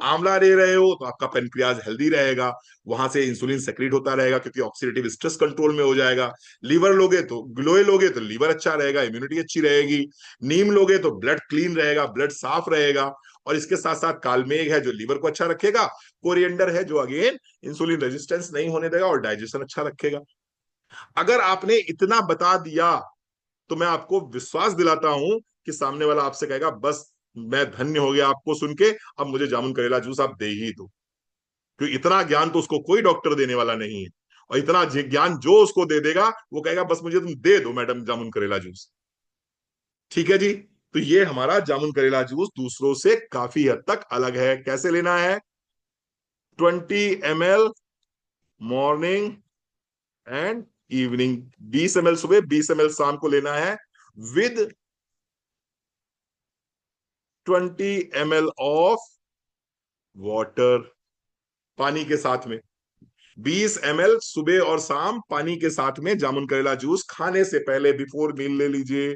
आंवला ले रहे हो तो आपका पेनक्रियाज हेल्दी रहेगा, वहां से इंसुलिन सेक्रीट होता रहेगा क्योंकि ऑक्सीडेटिव स्ट्रेस कंट्रोल में हो जाएगा। लीवर लोगे तो ग्लोए लोगे तो लीवर अच्छा रहेगा, इम्यूनिटी अच्छी रहेगी। नीम लोगे तो ब्लड क्लीन रहेगा, ब्लड साफ रहेगा। और इसके साथ साथ कालमेघ है जो लीवर को अच्छा रखेगा, कोरिएंडर है जो अगेन इंसुलिन रेजिस्टेंस नहीं होने देगा और डाइजेशन अच्छा रखेगा। अगर आपने इतना बता दिया तो मैं आपको विश्वास दिलाता हूं कि सामने वाला आपसे कहेगा बस मैं धन्य हो गया आपको सुन के, अब मुझे जामुन करेला जूस आप दे ही दो। क्योंकि इतना ज्ञान तो उसको कोई डॉक्टर देने वाला नहीं है, और इतना ज्ञान जो उसको दे देगा वो कहेगा बस मुझे तुम दे दो मैडम जामुन करेला जूस। ठीक है जी, तो ये हमारा जामुन करेला जूस दूसरों से काफी हद तक अलग है। कैसे लेना है, 20 ml morning and evening, 20 ml सुबह, 20 ml शाम को लेना है, विद 20 ml ऑफ वाटर, पानी के साथ में। 20 ml सुबह और शाम पानी के साथ में जामुन करेला जूस खाने से पहले, बिफोर मील ले लीजिए।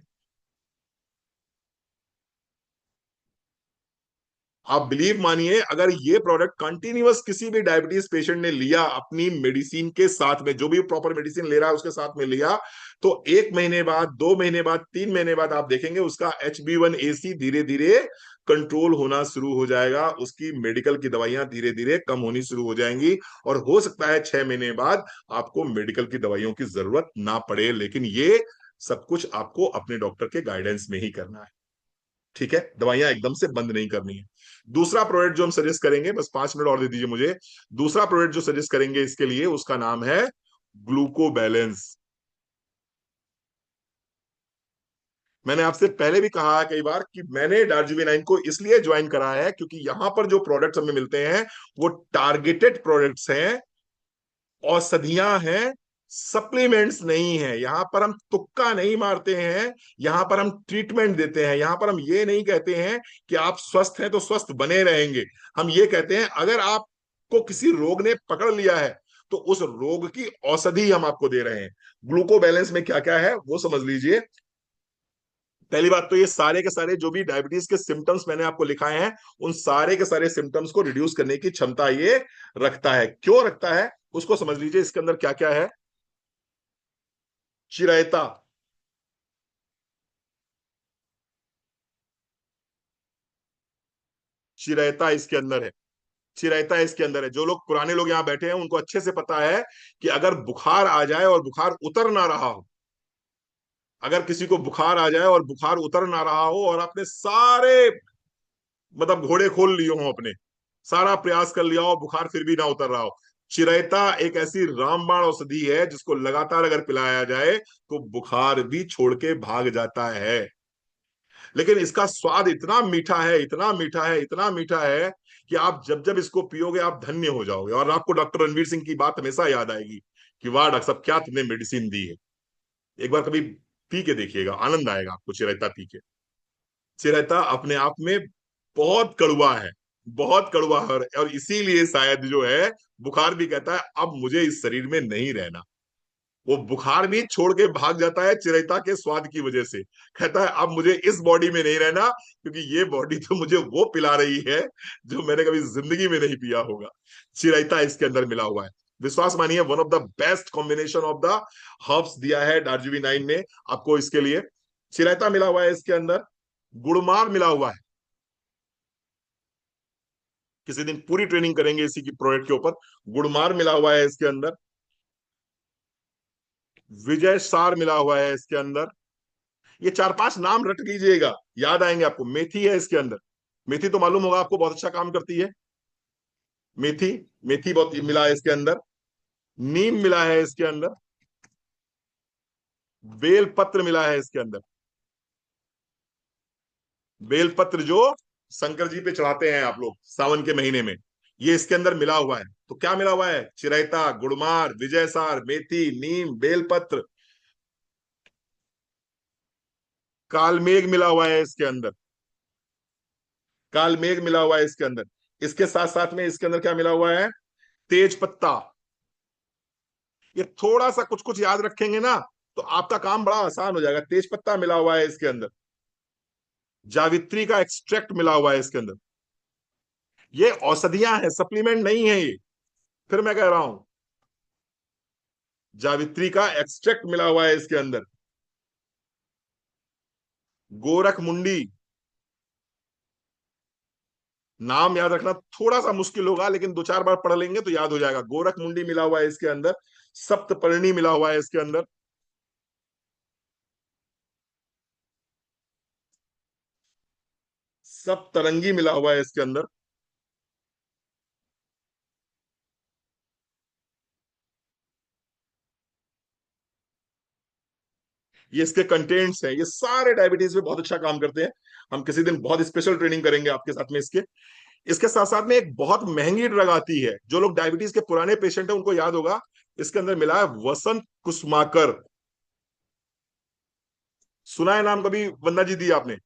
आप बिलीव मानिए, अगर ये प्रोडक्ट कंटिन्यूअस किसी भी डायबिटीज पेशेंट ने लिया अपनी मेडिसिन के साथ में, जो भी प्रॉपर मेडिसिन ले रहा है उसके साथ में लिया, तो 1 महीने बाद, 2 महीने बाद, 3 महीने बाद आप देखेंगे उसका HB1AC धीरे धीरे कंट्रोल होना शुरू हो जाएगा, उसकी मेडिकल की दवाइयां धीरे धीरे कम होनी शुरू हो जाएंगी, और हो सकता है 6 महीने बाद आपको मेडिकल की दवाइयों की जरूरत ना पड़े। लेकिन ये सब कुछ आपको अपने डॉक्टर के गाइडेंस में ही करना है। ठीक है, दवाइयां एकदम से बंद नहीं करनी है। दूसरा प्रोडक्ट जो हम सजेस्ट करेंगे, बस 5 मिनट और दे दीजिए मुझे, दूसरा प्रोडक्ट जो सजेस्ट करेंगे इसके लिए उसका नाम है ग्लूको बैलेंस। मैंने आपसे पहले भी कहा है कई बार कि मैंने डार्जिलिंग को इसलिए ज्वाइन करा है क्योंकि यहां पर जो प्रोडक्ट्स हमें मिलते हैं वो टारगेटेड प्रोडक्ट्स हैं, औषधियां हैं, सप्लीमेंट्स नहीं है। यहां पर हम तुक्का नहीं मारते हैं, यहां पर हम ट्रीटमेंट देते हैं। यहां पर हम ये नहीं कहते हैं कि आप स्वस्थ हैं तो स्वस्थ बने रहेंगे, हम ये कहते हैं अगर आपको किसी रोग ने पकड़ लिया है तो उस रोग की औषधि हम आपको दे रहे हैं। ग्लूको बैलेंस में क्या क्या है वो समझ लीजिए। पहली बात तो ये सारे के सारे जो भी डायबिटीज के सिम्टम्स मैंने आपको लिखाए हैं, उन सारे के सारे सिम्टम्स को रिड्यूस करने की क्षमता ये रखता है। क्यों रखता है उसको समझ लीजिए। इसके अंदर क्या क्या है, चिरायता, चिरायता इसके अंदर है। चिरायता इसके अंदर है। जो लोग पुराने लोग यहाँ बैठे हैं उनको अच्छे से पता है कि अगर बुखार आ जाए और बुखार उतर ना रहा हो, अगर किसी को बुखार आ जाए और बुखार उतर ना रहा हो और आपने सारे मतलब घोड़े खोल लिए हो, अपने सारा प्रयास कर लिया हो, बुखार फिर भी ना उतर रहा हो, चिरायता एक ऐसी रामबाण औषधि है जिसको लगातार अगर पिलाया जाए तो बुखार भी छोड़ के भाग जाता है। लेकिन इसका स्वाद इतना मीठा है, इतना मीठा है, इतना मीठा है कि आप जब जब इसको पियोगे आप धन्य हो जाओगे, और आपको डॉक्टर रणवीर सिंह की बात हमेशा याद आएगी कि वाह डॉक्टर साहब क्या तुमने मेडिसिन दी है। एक बार कभी पी के देखिएगा, आनंद आएगा आपको चिरायता पी के। चिरायता अपने आप में बहुत कड़वा है, बहुत कड़वा है, और इसीलिए शायद जो है बुखार भी कहता है अब मुझे इस शरीर में नहीं रहना। वो बुखार भी छोड़ के भाग जाता है चिरायता के स्वाद की वजह से। कहता है अब मुझे इस बॉडी में नहीं रहना, क्योंकि ये बॉडी तो मुझे वो पिला रही है जो मैंने कभी जिंदगी में नहीं पिया होगा। चिरायता इसके अंदर मिला हुआ है। विश्वास मानिए one of the best combination of the herbs दिया है दार्जिलिंग 9 ने आपको इसके लिए। चिरायता मिला हुआ है इसके अंदर, गुड़मार मिला हुआ है। किसी दिन पूरी ट्रेनिंग करेंगे इसी की प्रोडक्ट के ऊपर। गुड़मार मिला हुआ है इसके अंदर, विजय सार मिला हुआ है इसके अंदर। ये चार पांच नाम रट लीजिएगा, याद आएंगे आपको। मेथी है इसके अंदर, मेथी तो मालूम होगा आपको बहुत अच्छा काम करती है। मेथी, मेथी बहुत मिला है इसके अंदर। नीम मिला है इसके अंदर। बेल पत्र मिला है इसके अंदर। बेल पत्र जो शंकर जी पे चढ़ाते हैं आप लोग सावन के महीने में, ये इसके अंदर मिला हुआ है। तो क्या मिला हुआ है? चिरायता, गुड़मार, विजयसार, मेथी, नीम, बेलपत्र, कालमेघ मिला हुआ है इसके अंदर। कालमेघ मिला हुआ है इसके अंदर। इसके साथ साथ में इसके अंदर क्या मिला हुआ है? तेज पत्ता। ये थोड़ा सा कुछ कुछ याद रखेंगे ना तो आपका काम बड़ा आसान हो जाएगा। तेज पत्ता मिला हुआ है इसके अंदर। जावित्री का एक्सट्रैक्ट मिला हुआ है इसके अंदर। ये औषधियां हैं, सप्लीमेंट नहीं है ये, फिर मैं कह रहा हूं। जावित्री का एक्सट्रैक्ट मिला हुआ है इसके अंदर। गोरख मुंडी, नाम याद रखना थोड़ा सा मुश्किल होगा लेकिन दो चार बार पढ़ लेंगे तो याद हो जाएगा। गोरख मुंडी मिला हुआ है इसके अंदर। सप्तपर्णी मिला हुआ है इसके अंदर। सप्तरंगी मिला हुआ है इसके अंदर। ये इसके कंटेंट्स हैं, ये सारे डायबिटीज में बहुत अच्छा काम करते हैं। हम किसी दिन बहुत स्पेशल ट्रेनिंग करेंगे आपके साथ में इसके। इसके साथ साथ में एक बहुत महंगी ड्रग आती है, जो लोग डायबिटीज के पुराने पेशेंट हैं उनको याद होगा। इसके अंदर मिला है वसंत कुसुमाकर। सुना है नाम कभी वंदना जी दी आपने?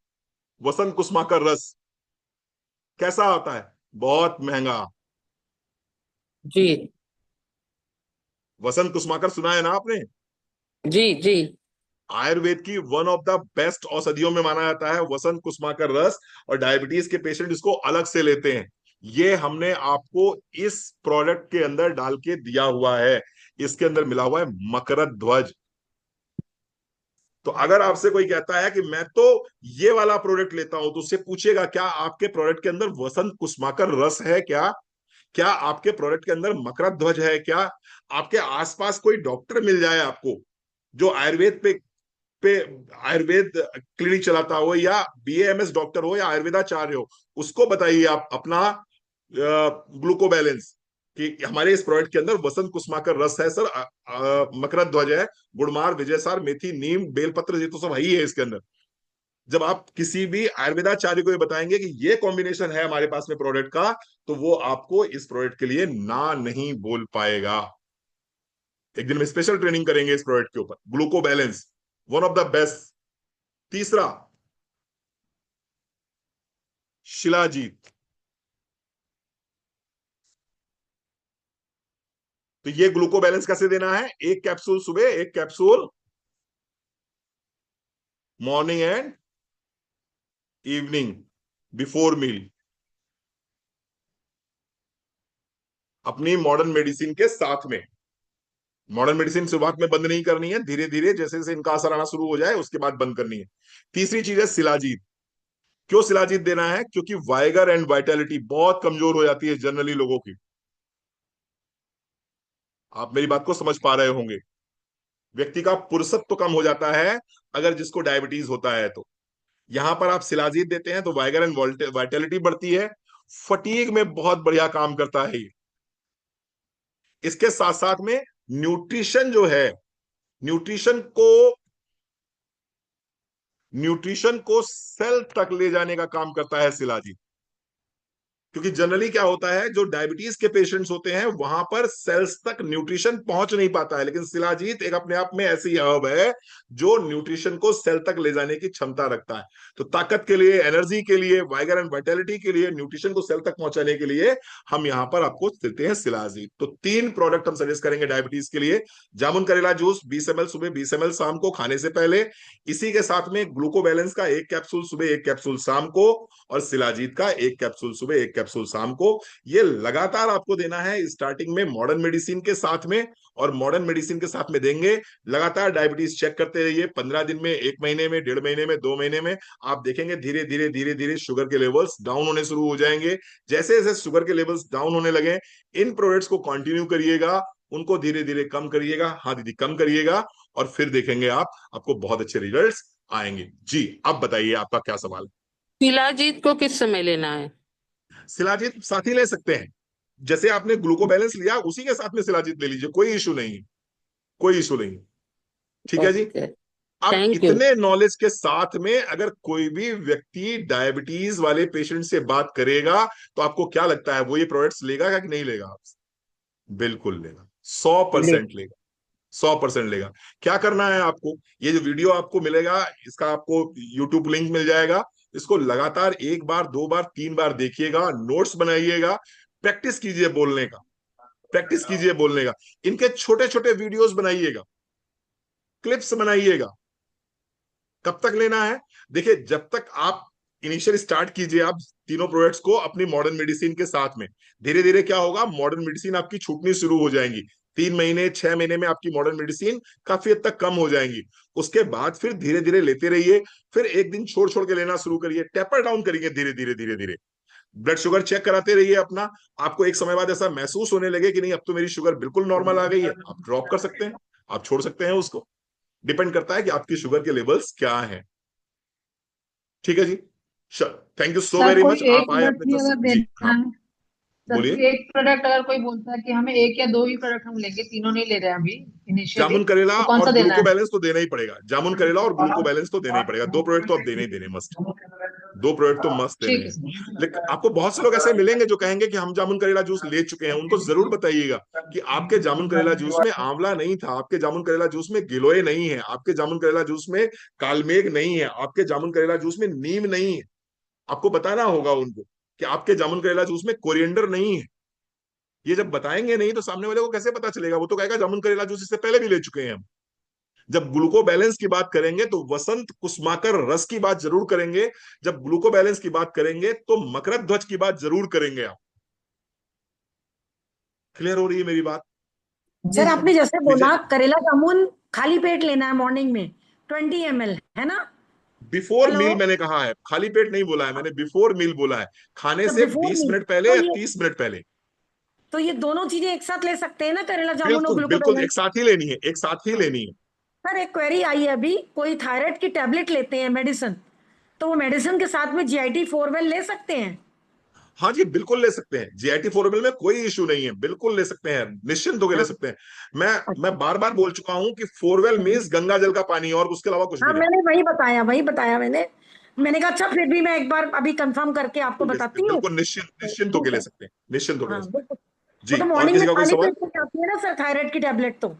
वसंत कुसुमाकर रस कैसा आता है? बहुत महंगा। जी वसंत कुसुमाकर सुना है ना आपने? जी जी। आयुर्वेद की वन ऑफ द बेस्ट औषधियों में माना जाता है वसंत कुसुमाकर रस। और डायबिटीज के पेशेंट इसको अलग से लेते हैं। ये हमने आपको इस प्रोडक्ट के अंदर डाल के दिया हुआ है। इसके अंदर मिला हुआ है मकरध्वज ध्वज। तो अगर आपसे कोई कहता है कि मैं तो ये वाला प्रोडक्ट लेता हूं, तो उससे पूछिएगा क्या आपके प्रोडक्ट के अंदर वसंत कुसुमाकर रस है क्या? क्या आपके प्रोडक्ट के अंदर मकरध्वज ध्वज है क्या? आपके आसपास कोई डॉक्टर मिल जाए आपको जो आयुर्वेद पे आयुर्वेद क्लिनिक चलाता हो, या बीएएमएस डॉक्टर हो, या आयुर्वेदाचार्य हो, उसको बताइए आप अपना ग्लूको बैलेंस कि हमारे इस प्रोडक्ट के अंदर वसंत कुसुमाकर रस है सर, मकरध्वज ध्वज है, गुड़मार, विजयसार, मेथी, नीम, बेलपत्र, ये तो सब ही है इसके अंदर। जब आप किसी भी आयुर्वेदाचार्य को ये बताएंगे कि ये कॉम्बिनेशन है हमारे पास में प्रोडक्ट का, तो वो आपको इस प्रोडक्ट के लिए ना नहीं बोल पाएगा। एक दिन में स्पेशल ट्रेनिंग करेंगे इस प्रोडक्ट के ऊपर। Gluco Balance one of the best. तीसरा, शिलाजीत। तो ये ग्लूको बैलेंस कैसे देना है? एक कैप्सूल सुबह, एक capsule morning and evening before meal, अपनी मॉडर्न मेडिसिन के साथ में। मॉडर्न मेडिसिन शुरुआत में बंद नहीं करनी है, धीरे धीरे जैसे जैसे इनका असर आना शुरू हो जाए उसके बाद बंद करनी है। तीसरी चीज है शिलाजीत। क्यों शिलाजीत देना है? क्योंकि वाइगर एंड वाइटैलिटी बहुत कमजोर हो जाती है जनरली लोगों की। आप मेरी बात को समझ पा रहे होंगे। व्यक्ति का पुरुषत्व कम हो जाता है अगर जिसको डायबिटीज होता है तो। यहां पर आप शिलाजीत देते हैं तो वाइगर एंड वाइटैलिटी बढ़ती है। फटीग में बहुत बढ़िया काम करता है ये। इसके साथ साथ में न्यूट्रिशन जो है, न्यूट्रिशन को न्यूट्रिशन को सेल तक ले जाने का काम करता है शिलाजीत। क्योंकि जनरली क्या होता है, जो डायबिटीज के पेशेंट्स होते हैं वहां पर सेल्स तक न्यूट्रिशन पहुंच नहीं पाता है, लेकिन शिलाजीत एक अपने आप में ऐसी हर्ब है जो न्यूट्रिशन को सेल तक ले जाने की क्षमता रखता है। तो ताकत के लिए, एनर्जी के लिए, वाइगर एंड वाइटैलिटी के लिए, न्यूट्रिशन को सेल तक पहुंचाने के लिए हम यहाँ पर आपको देते हैं शिलाजीत। तो 3 प्रोडक्ट हम सजेस्ट करेंगे डायबिटीज के लिए। जामुन करेला जूस 20 ml सुबह, 20 ml शाम को खाने से पहले। इसी के साथ में ग्लूको बैलेंस का 1 कैप्सूल सुबह, 1 कैप्सूल शाम को, और शिलाजीत का 1 कैप्सूल सुबह, 1 कैप्सूल शाम को। ये लगातार आपको देना है स्टार्टिंग में मॉडर्न मेडिसिन के साथ में, और मॉडर्न मेडिसिन के साथ में देंगे। लगातार डायबिटीज चेक करते रहिए, 15 दिन में, 1 महीने में, 1.5 महीने में, 2 महीने में आप देखेंगे धीरे धीरे धीरे धीरे शुगर के लेवल्स डाउन होने शुरू हो जाएंगे। जैसे जैसे शुगर के लेवल्स डाउन होने लगे, इन प्रोडक्ट्स को कंटिन्यू करिएगा, उनको धीरे धीरे कम करिएगा। हाँ दीदी, कम करिएगा, और फिर देखेंगे आप, आपको बहुत अच्छे रिजल्ट्स आएंगे। जी, अब बताइए आपका क्या सवाल। शिलाजीत को किस समय लेना है? शिलाजीत साथ ही ले सकते हैं, जैसे आपने ग्लूको बैलेंस लिया उसी के साथ में शिलाजीत ले लीजिए, कोई इशू नहीं है, कोई इशू नहीं है। ठीक है जी। ओके। अब थैंक यू। इतने नॉलेज के साथ में अगर कोई भी व्यक्ति डायबिटीज वाले पेशेंट से बात करेगा तो आपको क्या लगता है, वो ये प्रोडक्ट्स लेगा कि नहीं लेगा? बिल्कुल लेगा, 100% लेगा, 100% लेगा। क्या करना है आपको, ये जो वीडियो आपको मिलेगा इसका आपको यूट्यूब लिंक मिल जाएगा। इसको लगातार 1 बार, 2 बार, 3 बार देखिएगा, नोट्स बनाइएगा, प्रैक्टिस कीजिए बोलने का, प्रैक्टिस कीजिए बोलने का। इनके छोटे छोटे वीडियोस बनाइएगा, क्लिप्स बनाइएगा। कब तक लेना है? देखिए, जब तक आप इनिशियल स्टार्ट कीजिए आप तीनों प्रोडक्ट्स को अपनी मॉडर्न मेडिसिन के साथ में, धीरे धीरे क्या होगा, मॉडर्न मेडिसिन आपकी छूटनी शुरू हो जाएंगी। 3 महीने, 6 महीने में आपकी मॉडर्न मेडिसिन काफी हद तक कम हो जाएंगी। उसके बाद फिर धीरे धीरे लेते रहिए, फिर एक दिन छोड़ छोड़ के लेना शुरू करिए, टेपर डाउन करिए धीरे धीरे धीरे धीरे। ब्लड शुगर चेक कराते रहिए अपना। आपको एक समय बाद ऐसा महसूस होने लगे कि नहीं, अब तो मेरी शुगर बिल्कुल नॉर्मल आ गई है, आप ड्रॉप कर सकते हैं, आप छोड़ सकते हैं उसको। डिपेंड करता है कि आपकी शुगर के लेवल्स क्या हैं। ठीक है जी। Thank you so sir very कोई मच, एक आप आए प्रोडक्ट अपने भी घर से। अगर जी देना हाँ, है, सर बोलिए। कोई एक प्रोडक्ट अगर कोई बोलता है कि हमें एक या दो ही प्रोडक्ट हम लेंगे, तीनों नहीं ले रहे हैं अभी इनिशियली, जामुन करेला तो कौन और सा देना ग्लूको है? बैलेंस तो देना ही पड़ेगा, जामुन करेला और ग्लूको बैलेंस तो देना ही पड़ेगा, 2 प्रोडक्ट तो आप देने ही देने मस्ट। 2 प्रोडक्ट तो मस्त देने ठीक है हैं। सर। लेकिन आपको बहुत से लोग ऐसे मिलेंगे जो कहेंगे कि हम जामुन करेला जूस ले चुके हैं, उनको जरूर बताइएगा कि आपके जामुन करेला जूस में आंवला नहीं था, आपके जामुन करेला जूस में गिलोय नहीं है, आपके जामुन करेला जूस में कालमेघ नहीं है, आपके जामुन करेला जूस में नीम नहीं है। आपको बताना होगा उनको कि आपके जामुन करेला जूस में कोरिएंडर नहीं है। ये जब बताएंगे नहीं तो सामने वाले को कैसे पता चलेगा, वो तो कहेगा जामुन करेला जूस इससे पहले भी ले चुके हैं हम। जब ग्लूको बैलेंस की बात करेंगे तो वसंत कुसुमाकर रस की बात जरूर करेंगे, जब ग्लूको बैलेंस की बात करेंगे तो मकरत ध्वज की बात जरूर करेंगे आप। क्लियर हो रही है मेरी बात? जी सर सर। आपने जैसे विजय, बोला करेला जामुन खाली पेट लेना है मॉर्निंग में 20 ml, है ना? Before hello. मील मैंने कहा है, खाली पेट नहीं बोला है मैंने, बिफोर मील बोला है, खाने तो से बिफोर 20 मील, मिनट पहले तो या ये 30 मिनट पहले। तो ये दोनों चीजें एक साथ ले सकते हैं ना, करेला जामुन और बिल्कुल ग्लूको बिल्कुल, बैलेंस? एक साथ ही लेनी है, एक साथ ही लेनी है। सर एक क्वेरी आई है अभी, कोई थायराइड की टेबलेट लेते हैं मेडिसिन, तो वो मेडिसिन के साथ में जीआईटी 4 वेल ले सकते हैं? हाँ जी, बिल्कुल ले सकते हैं, जीआईटी फॉर्मल में कोई इशू नहीं है, बिल्कुल ले सकते हैं, निश्चिंत होकर ले हाँ। सकते हैं। मैं अच्छा। बार बार बोल चुका हूं कि फोरवेल मीन्स गंगा जल का पानी, और उसके अलावा कुछ हाँ भी नहीं। मैंने वही बताया मैंने कहा अच्छा फिर भी मैं एक बार अभी कंफर्म करके आपको बिल्कुल ले सकते हैं, बताती हूँ। बिल्कुल निश्चिंत, तो निश्चिंत ठीक होकर ले है। सकते हैं, निश्चिंत होकर ले हाँ सकते हैं। बिल्कुल। वो जी, तो और मॉर्निंग किसी में का कोई खाली सवाल? पेट में आती है ना सर, थायराइड की टेबलेट तो।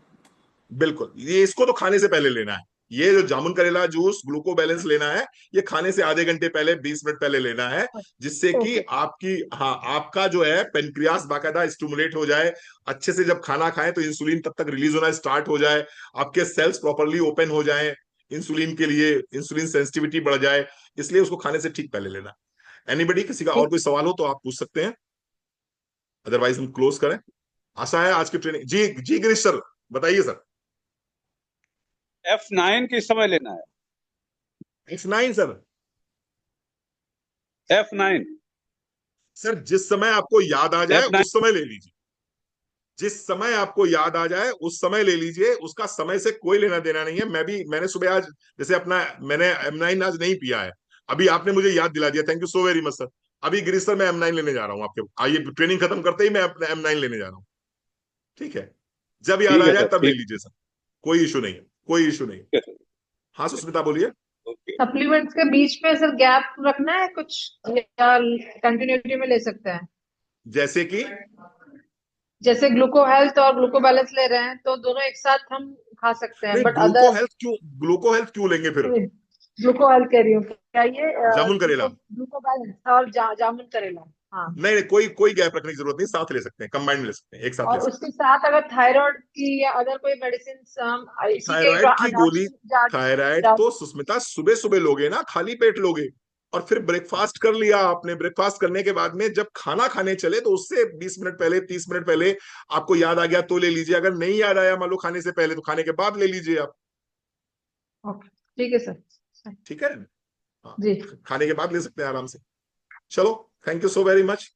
बिल्कुल, ये इसको तो खाने से पहले लेना है। ये जो जामुन करेला जूस ग्लूको बैलेंस लेना है, ये खाने से आधे घंटे पहले, 20 मिनट पहले लेना है, जिससे कि ओके। आपकी, हाँ, आपका जो है पेनक्रियास बाकायदा स्टिमुलेट हो जाए अच्छे से। जब खाना खाएं तो इंसुलिन तब तक रिलीज होना स्टार्ट हो जाए, आपके सेल्स प्रॉपरली ओपन हो जाएं इंसुलिन के लिए, इंसुलिन सेंसिटिविटी बढ़ जाए, इसलिए उसको खाने से ठीक पहले लेना। एनीबडी, किसी का और कोई सवाल हो तो आप पूछ सकते हैं, अदरवाइज हम क्लोज करें। आशा है आज की ट्रेनिंग, जी जी गिरीश सर, बताइए सर। F9 किस समय लेना है? F9 sir, F9। सर जिस समय आपको याद आ जाए F9। उस समय ले लीजिए, जिस समय आपको याद आ जाए उस समय ले लीजिए, उसका समय से कोई लेना देना नहीं है। मैंने सुबह आज जैसे अपना मैंने M9 आज नहीं पिया है, अभी आपने मुझे याद दिला दिया, thank you so very much sir. अभी गिरीश सर मैं M9 लेने जा रहा हूँ आपके, आइए ट्रेनिंग खत्म करते ही मैं अपना M9 लेने जा रहा हूँ। ठीक है, जब याद ठीक आ है जाए सर, तब ले ठीक लीजिए सर, कोई इशू नहीं है, कोई इशू नहीं है। है सर। हाँ सुस्मिता बोलिए। ओके। सप्लीमेंट्स के बीच में सर गैप रखना है कुछ, या कंटिन्यूटी में ले सकते हैं? जैसे कि जैसे ग्लूको हेल्थ और ग्लूको बैलेंस ले रहे हैं तो दोनों एक साथ हम खा सकते हैं, नहीं, बट अदर ग्लूको हेल्थ क्यों लेंगे फिर? ग्लूको हेल्थ कह रही हूँ, क्या ये जामुन ग्लूको करेला? ग्लूको बैलेंस और जामुन करेला। हाँ। नहीं नहीं, कोई कोई गैप रखने की जरूरत नहीं, साथ ले सकते हैं, कंबाइंड में ले सकते हैं, एक साथ ले और सकते उसके साथ अगर थायराइड की या अदर कोई मेडिसिन हम हैं। इसी के थायराइड की गोली, थायराइड डाल तो सुस्मिता सुबह सुबह लोगे ना, खाली पेट लोगे, और फिर ब्रेकफास्ट कर लिया आपने, ब्रेकफास्ट करने के बाद में जब खाना खाने चले तो उससे 20 मिनट पहले, 30 मिनट पहले आपको याद आ गया तो ले लीजिए, अगर नहीं याद आया मान लो खाने से पहले, तो खाने के बाद ले लीजिए आप। ओके, ठीक है सर। ठीक है, हाँ, जी। खाने के बाद ले सकते हैं आराम से। चलो, thank you so very much.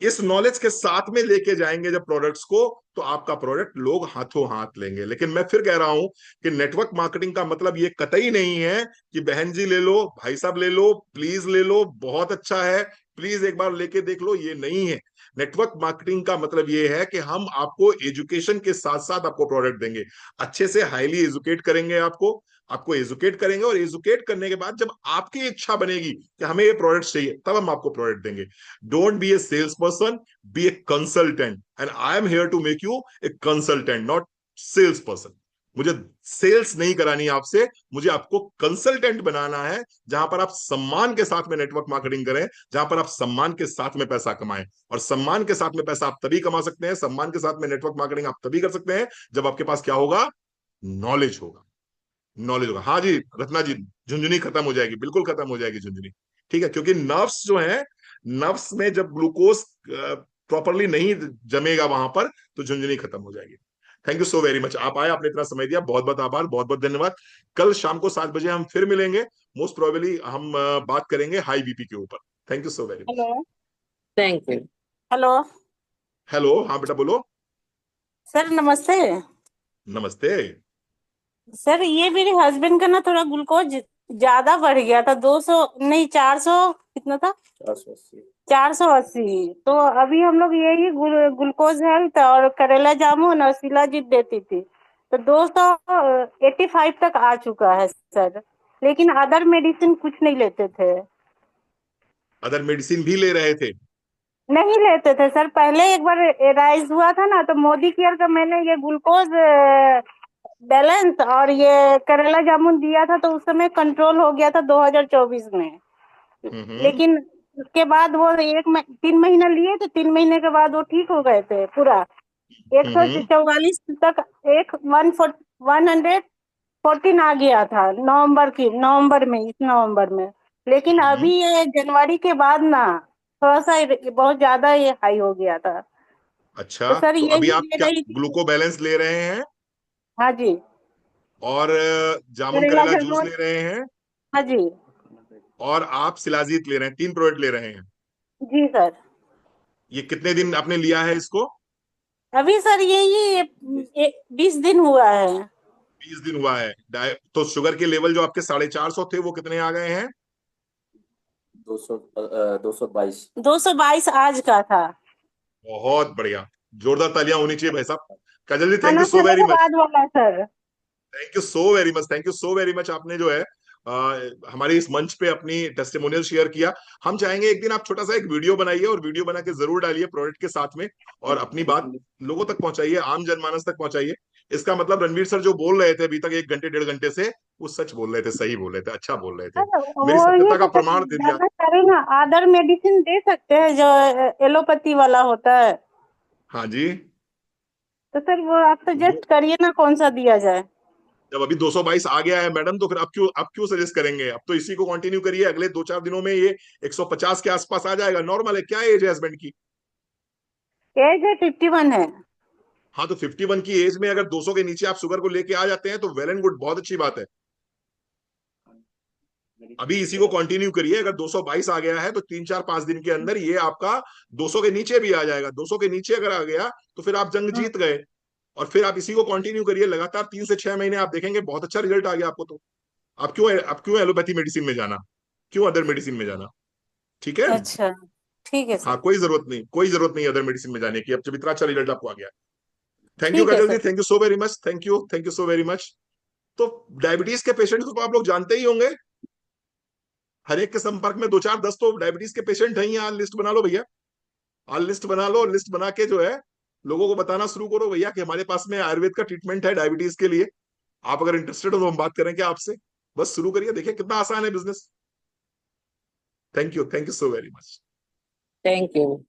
इस नॉलेज के साथ में लेके जाएंगे जब प्रोडक्ट्स को, तो आपका प्रोडक्ट लोग हाथों हाथ लेंगे। लेकिन मैं फिर कह रहा हूं कि नेटवर्क मार्केटिंग का मतलब ये कतई नहीं है कि बहन जी ले लो, भाई साहब ले लो, प्लीज ले लो, बहुत अच्छा है, प्लीज एक बार लेके देख लो, ये नहीं है। नेटवर्क मार्केटिंग का मतलब ये है कि हम आपको एजुकेशन के साथ साथ आपको प्रोडक्ट देंगे, अच्छे से हाईली एजुकेट करेंगे आपको, आपको एजुकेट करेंगे, और एजुकेट करने के बाद जब आपकी इच्छा बनेगी कि हमें ये प्रोडक्ट चाहिए, तब हम आपको प्रोडक्ट देंगे। Don't be a sales person, be a consultant, and I am here to make you a consultant, not sales person. मुझे सेल्स नहीं करानी आपसे, मुझे आपको कंसल्टेंट बनाना है, जहां पर आप सम्मान के साथ में नेटवर्क मार्केटिंग करें, जहां पर आप सम्मान के साथ में पैसा कमाएं। और सम्मान के साथ में पैसा आप तभी कमा सकते हैं, सम्मान के साथ में नेटवर्क मार्केटिंग आप तभी कर सकते हैं, जब आपके पास क्या होगा? नॉलेज होगा, नॉलेज होगा। हाँ जी रत्ना जी, झुंझुनी खत्म हो जाएगी, बिल्कुल खत्म हो जाएगी झुंझुनी। ठीक है, क्योंकि नर्व्स जो है, नर्व्स में जब ग्लूकोज प्रॉपरली नहीं जमेगा वहां पर, तो झुंझुनी खत्म हो जाएगी। Thank you so very much, आप आए, आपने इतना समय दिया, बहुत बहुत आभार, बहुत बहुत धन्यवाद। कल शाम को 7 बजे हम फिर मिलेंगे, मोस्ट प्रोबेबली हम बात करेंगे हाई बीपी के ऊपर। Thank you so very much. Hello. Thank you. Hello hello, हाँ बेटा बोलो। सर, नमस्ते। नमस्ते। सर, ये मेरे हस्बैंड का ना थोड़ा ग्लूकोज ज्यादा बढ़ गया था, 200 नहीं 400, कितना था, 480। तो अभी हम लोग यही ग्लूकोज हेल्थ और करेला जामुन और शिलाजीत देती थी, तो 285 तक आ चुका है सर, लेकिन अदर मेडिसिन कुछ नहीं लेते थे। अदर मेडिसिन भी ले रहे थे? नहीं लेते थे सर, पहले एक बार राइज हुआ था ना, तो मोदी केयर का मैंने ये ग्लूकोज बैलेंस और ये करेला जामुन दिया था, तो उस समय कंट्रोल हो गया था 2024 में। हम्म। लेकिन उसके बाद वो 3 महीना लिए, तो 3 महीने के बाद वो ठीक हो गए थे पूरा, 144 तक, 114 आ गया था नवंबर में, इस नवंबर में। लेकिन हम्म। अभी ये जनवरी के बाद ना थोड़ा सा बहुत ज्यादा ये हाई हो गया था। अच्छा, तो सर तो अभी यही आप ले क्या रही थी। ग्लूको बैलेंस ले रहे हैं, हाँ जी। और जामुन करेला करेला जूस जामुन। ले रहे हैं, हाँ जी। और आप शिलाजीत ले रहे हैं, 3 प्रोडक्ट ले रहे हैं? जी सर। ये कितने दिन आपने लिया है इसको? अभी सर यही 20 दिन हुआ है। 20 दिन हुआ है। तो शुगर के लेवल जो आपके 450 थे, वो कितने आ गए हैं? 222 आज का था। बहुत बढ़िया, जोरदार तालियां होनी चाहिए भाई साहब। काजल जी थैंक खाना यू सो खाने वेरी के मच, बाद वाला sir. Thank you so very much, thank you so very much. आपने जो है हमारे इस मंच पे अपनी टेस्टिमोनियल शेयर किया। हम चाहेंगे एक दिन आप छोटा सा एक वीडियो बनाइए, और वीडियो बना के जरूर डालिए प्रोडक्ट के साथ में, और अपनी बात लोगों तक पहुंचाइए, आम जनमानस तक पहुंचाइए। इसका मतलब रणवीर सर जो बोल रहे थे अभी तक 1 घंटे 1.5 घंटे से, वो सच बोल रहे थे, सही बोल रहे थे, अच्छा बोल रहे थे, सर मेरी वो ये सत्यता का बता प्रमाण दे दिया। जानना चाह रहे ना, अदर मेडिसिन दे सकते हैं जो एलोपैथी वाला होता है? हाँ जी। तो सर वो आप सजेस्ट करिए ना, कौन सा दिया जाए। जब अभी 222 आ गया है मैडम, तो फिर आप क्यों सजेस्ट करेंगे? अब तो इसी को कंटिन्यू करिए, अगले 2-4 दिनों में ये 150 के आसपास आ जाएगा, नॉर्मल है। क्या एज है हस्बैंड की? एज है 51 है। हाँ, तो 51 की एज में अगर 200 के नीचे आप शुगर को लेके आ जाते हैं, तो वेल एंड गुड, बहुत अच्छी बात है। अभी इसी को कंटिन्यू करिए। अगर 222 आ गया है तो 3-4-5 दिन के अंदर ये आपका 200 के नीचे भी आ जाएगा। 200 के नीचे अगर आ गया तो फिर आप जंग हाँ, जीत गए। और फिर आप इसी को कंटिन्यू करिए लगातार 3 से 6 महीने, आप देखेंगे बहुत अच्छा रिजल्ट आ गया आपको। तो आप क्यों एलोपैथी मेडिसिन में जाना, क्यों अदर मेडिसिन में जाना? ठीक है। अच्छा, ठीक है हाँ, सर। कोई जरूरत नहीं अदर मेडिसिन में जाने की, अब जब इतना अच्छा रिजल्ट आपको आ गया। थैंक यू ठीक है Kajal ji, sir. Thank you so very much, thank you so very much. तो डायबिटीज के पेशेंट को तो आप लोग जानते ही होंगे, हर एक के संपर्क में 2-4-10 तो डायबिटीज के पेशेंट हैं। यहाँ लिस्ट बना लो भैया, आज लिस्ट बना लो। लिस्ट बना के जो है लोगों को बताना शुरू करो भैया कि हमारे पास में आयुर्वेद का ट्रीटमेंट है डायबिटीज के लिए। आप अगर इंटरेस्टेड हो तो हम बात करेंगे आपसे। बस शुरू करिए, देखिए कितना आसान है business. Thank you so very much. Thank you.